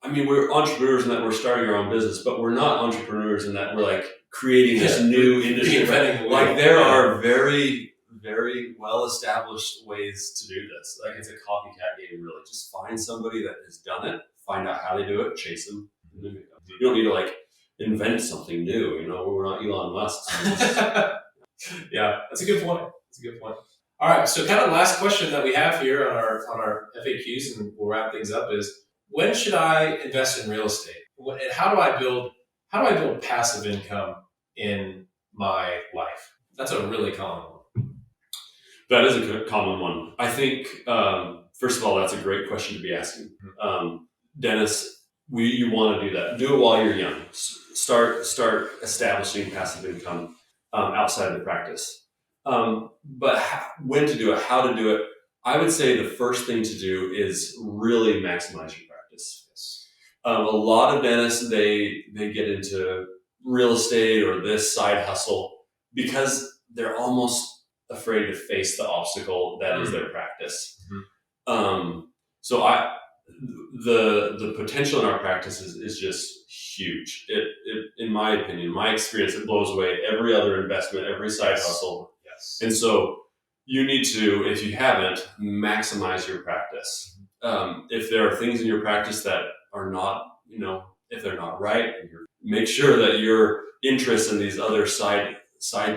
we're entrepreneurs in that we're starting our own business, but we're not entrepreneurs in that we're creating this new industry. There are very, very well-established ways to do this. It's a copycat game, really. Just find somebody that has done it, find out how they do it, chase them. You don't need to invent something new. We're not Elon Musk. Yeah, that's a good point. All right, so kind of last question that we have here on our FAQs, and we'll wrap things up, is when should I invest in real estate? And how do I build passive income in my life? That's a really common one. That is a common one. I think, first of all, that's a great question to be asking. Dentists, you want to do that. Do it while you're young. Start establishing passive income outside of the practice. But when to do it, how to do it, I would say the first thing to do is really maximize your practice. Yes. A lot of dentists, they get into real estate or this side hustle because they're almost afraid to face the obstacle that is their practice. So the potential in our practice is just huge. It in my opinion, my experience, it blows away every other investment, every side hustle. Yes. And so you need to, if you haven't, maximize your practice. If there are things in your practice that are not, if they're not right, make sure that your interest in these other side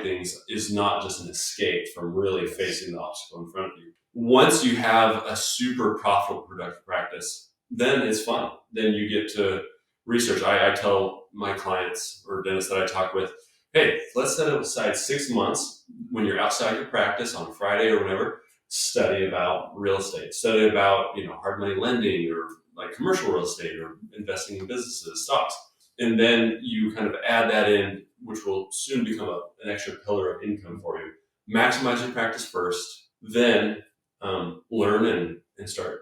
things is not just an escape from really facing the obstacle in front of you. Once you have a super profitable, productive practice, then it's fun. Then you get to research. I tell my clients or dentists that I talk with, hey, let's set aside 6 months when you're outside your practice on Friday or whatever, study about real estate, study about, hard money lending or commercial real estate or investing in businesses, stocks. And then you kind of add that in, which will soon become an extra pillar of income for you. Maximize your practice first, then learn and start.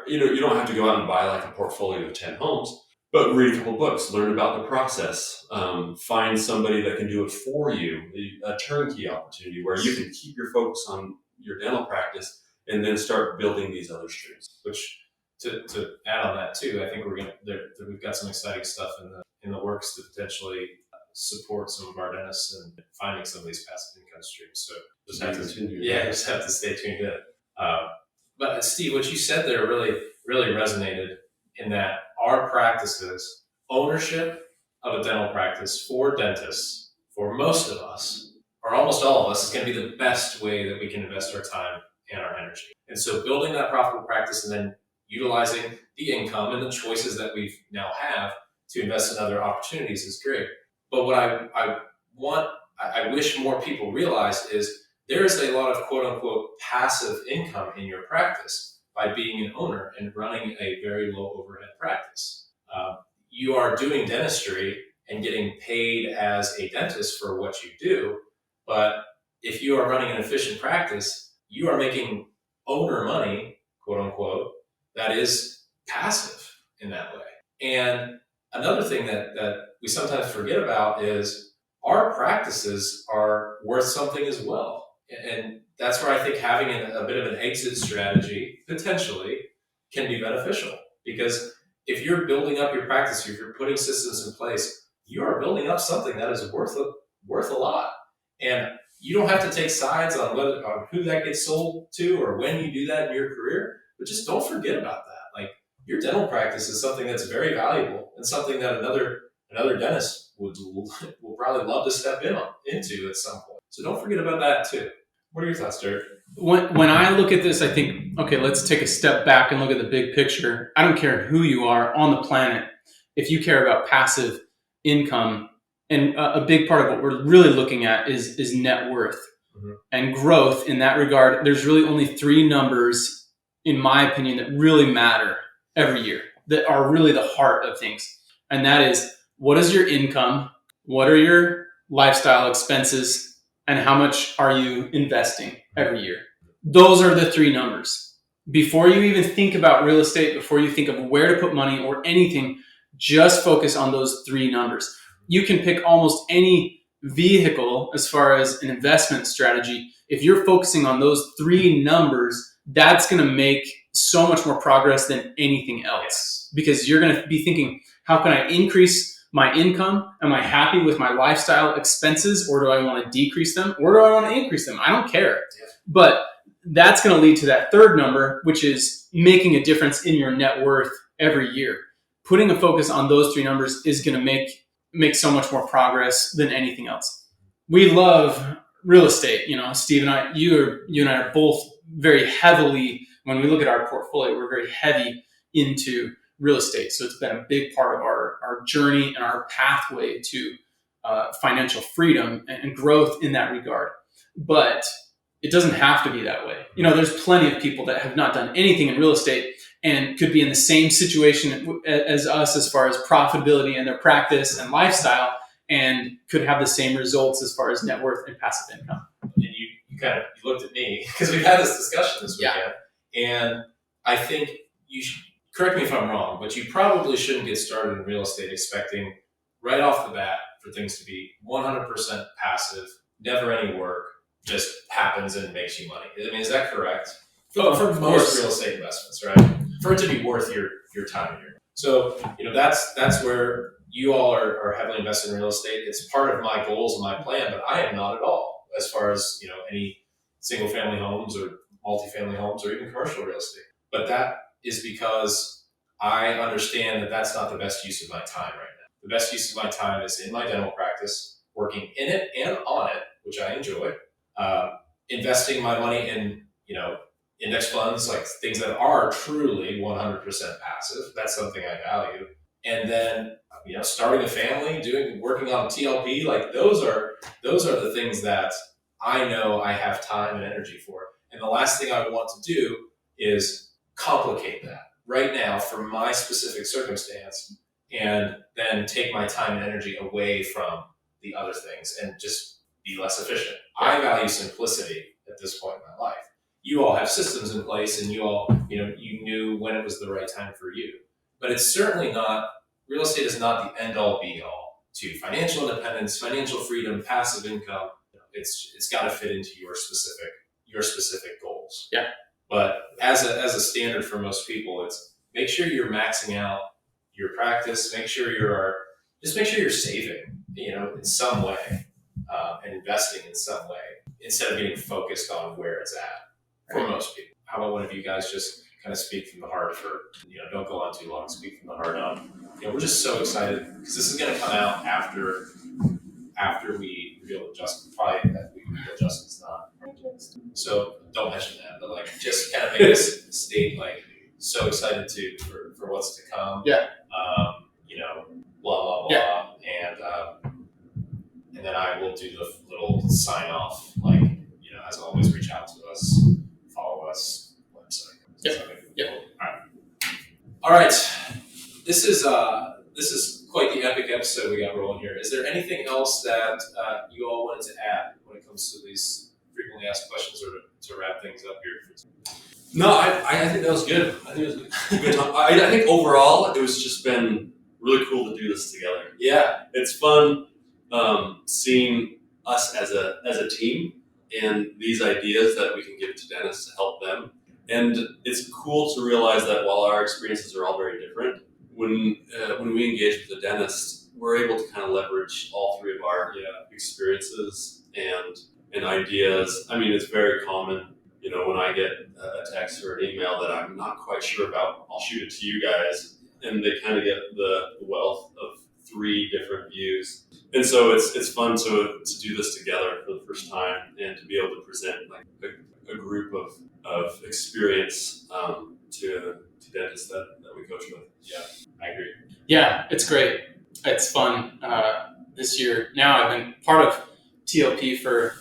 You don't have to go out and buy a portfolio of 10 homes, But read a couple books, learn about the process, find somebody that can do it for you, a turnkey opportunity where you can keep your focus on your dental practice and then start building these other streams. Which to add on that too, I think we've got some exciting stuff in the works to potentially support some of our dentists and finding some of these passive income streams. So just have to stay tuned in. But Steve, what you said there really resonated in that our practices, ownership of a dental practice for dentists, for most of us, or almost all of us, is going to be the best way that we can invest our time and our energy. And so building that profitable practice and then utilizing the income and the choices that we now have to invest in other opportunities is great. But what I wish more people realize is there is a lot of quote unquote passive income in your practice by being an owner and running a very low overhead practice. You are doing dentistry and getting paid as a dentist for what you do. But if you are running an efficient practice, you are making owner money, quote unquote, that is passive in that way. And another thing that we sometimes forget about is our practices are worth something as well. And that's where I think having a bit of an exit strategy potentially can be beneficial. Because if you're building up your practice, if you're putting systems in place, you are building up something that is worth a lot. And you don't have to take sides on who that gets sold to or when you do that in your career, but just don't forget about that. Like, your dental practice is something that's very valuable and something that another dentist will probably love to step into at some point. So don't forget about that too. What are your thoughts, Derek? When I look at this, I think, okay, let's take a step back and look at the big picture. I don't care who you are on the planet. If you care about passive income, and a big part of what we're really looking at is net worth and growth in that regard. There's really only three numbers, in my opinion, that really matter every year, that are really the heart of things. And that is, what is your income? What are your lifestyle expenses? And how much are you investing every year? Those are the three numbers. Before you even think about real estate, before you think of where to put money or anything, just focus on those three numbers. You can pick almost any vehicle as far as an investment strategy. If you're focusing on those three numbers, that's going to make so much more progress than anything else. Because you're going to be thinking, how can I increase my income? Am I happy with my lifestyle expenses, or do I want to decrease them, or do I want to increase them? I don't care. But that's going to lead to that third number, which is making a difference in your net worth every year. Putting a focus on those three numbers is going to make so much more progress than anything else. We love real estate. You know, Steve and I, you and I are both very heavily, when we look at our portfolio, we're very heavy into real estate. So it's been a big part of our journey and our pathway to financial freedom and growth in that regard. But it doesn't have to be that way. You know, there's plenty of people that have not done anything in real estate and could be in the same situation as us as far as profitability in their practice and lifestyle, and could have the same results as far as net worth and passive income. And you kind of looked at me because we've had this discussion this weekend, and I think you should, correct me if I'm wrong, but you probably shouldn't get started in real estate expecting right off the bat for things to be 100% passive, never any work, just happens and makes you money. I mean, is that correct? For most real estate investments, right? For it to be worth your time and your money. So, you know, that's where you all are heavily invested in real estate. It's part of my goals and my plan, but I am not at all as far as, you know, any single family homes or multifamily homes or even commercial real estate. But that is because I understand that that's not the best use of my time right now. The best use of my time is in my dental practice, working in it and on it, which I enjoy, investing my money in, you know, index funds, like things that are truly 100% passive. That's something I value. And then, you know, starting a family, working on TLP, like those are the things that I know I have time and energy for. And the last thing I want to do is complicate that right now for my specific circumstance, and then take my time and energy away from the other things and just be less efficient. I value simplicity at this point in my life. You all have systems in place, and you all, you know, you knew when it was the right time for you. But it's certainly not real estate is not the end all be all to financial independence, financial freedom, passive income. It's got to fit into your specific goals. Yeah. But as a standard for most people, it's make sure you're maxing out your practice. Make sure you're saving, in some way, and investing in some way instead of getting focused on where it's at for most people. How about one of you guys just kind of speak from the heart don't go on too long, speak from the heart on. We're just so excited because this is going to come out after we reveal Justin. Probably that we reveal Justin's not. So don't mention that, but just kind of make us state so excited for what's to come. Yeah. Blah blah blah. Yeah. And then I will do the little sign off. As always, reach out to us, follow us, website. Yep. All right. This is quite the epic episode we got rolling here. Is there anything else that you all wanted to add when it comes to these frequently asked questions, or to wrap things up here? No, I think that was good. I think it was a good time. I think overall it was just been really cool to do this together. Yeah, it's fun seeing us as a team and these ideas that we can give to dentists to help them. And it's cool to realize that while our experiences are all very different, when we engage with the dentist, we're able to kind of leverage all three of our experiences and ideas. I mean, it's very common, when I get a text or an email that I'm not quite sure about, I'll shoot it to you guys, and they kind of get the wealth of three different views. And so it's fun to do this together for the first time and to be able to present a group of experience to dentists that we coach with. Yeah, I agree. Yeah, it's great. It's fun. This year now I've been part of TLP for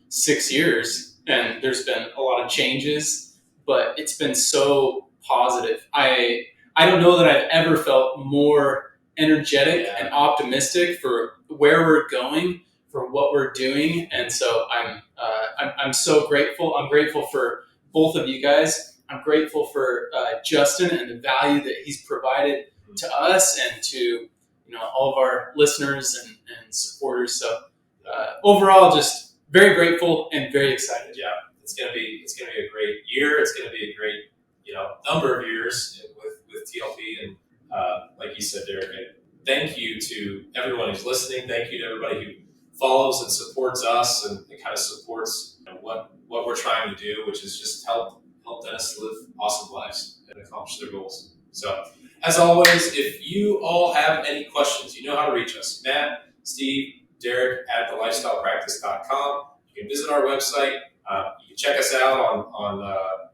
6 years, and there's been a lot of changes, but it's been so positive. I don't know that I've ever felt more energetic and optimistic for where we're going, for what we're doing, and so I'm so grateful. I'm grateful for both of you guys. I'm grateful for Justin and the value that he's provided to us and to all of our listeners and supporters. So overall, just very grateful and very excited. Yeah, it's gonna be a great year. It's gonna be a great number of years with TLP, and like you said, Derek, thank you to everyone who's listening. Thank you to everybody who follows and supports us and kind of supports what we're trying to do, which is just help dentists live awesome lives and accomplish their goals. So, as always, if you all have any questions, you know how to reach us. Matt, Steve, Derek at thelifestylepractice.com. You can visit our website. You can check us out on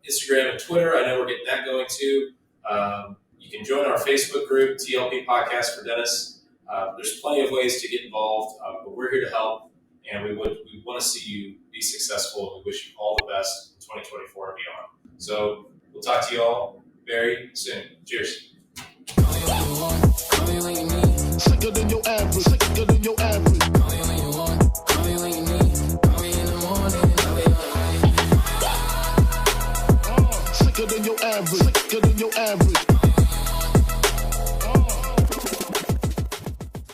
Instagram and Twitter. I know we're getting that going too. You can join our Facebook group, TLP Podcast for Dentists. There's plenty of ways to get involved, but we're here to help, and we want to see you be successful, and we wish you all the best in 2024 and beyond. So we'll talk to you all very soon. Cheers. Sicker than your average, sicker than your average. Sicker than your average, sicker than your average.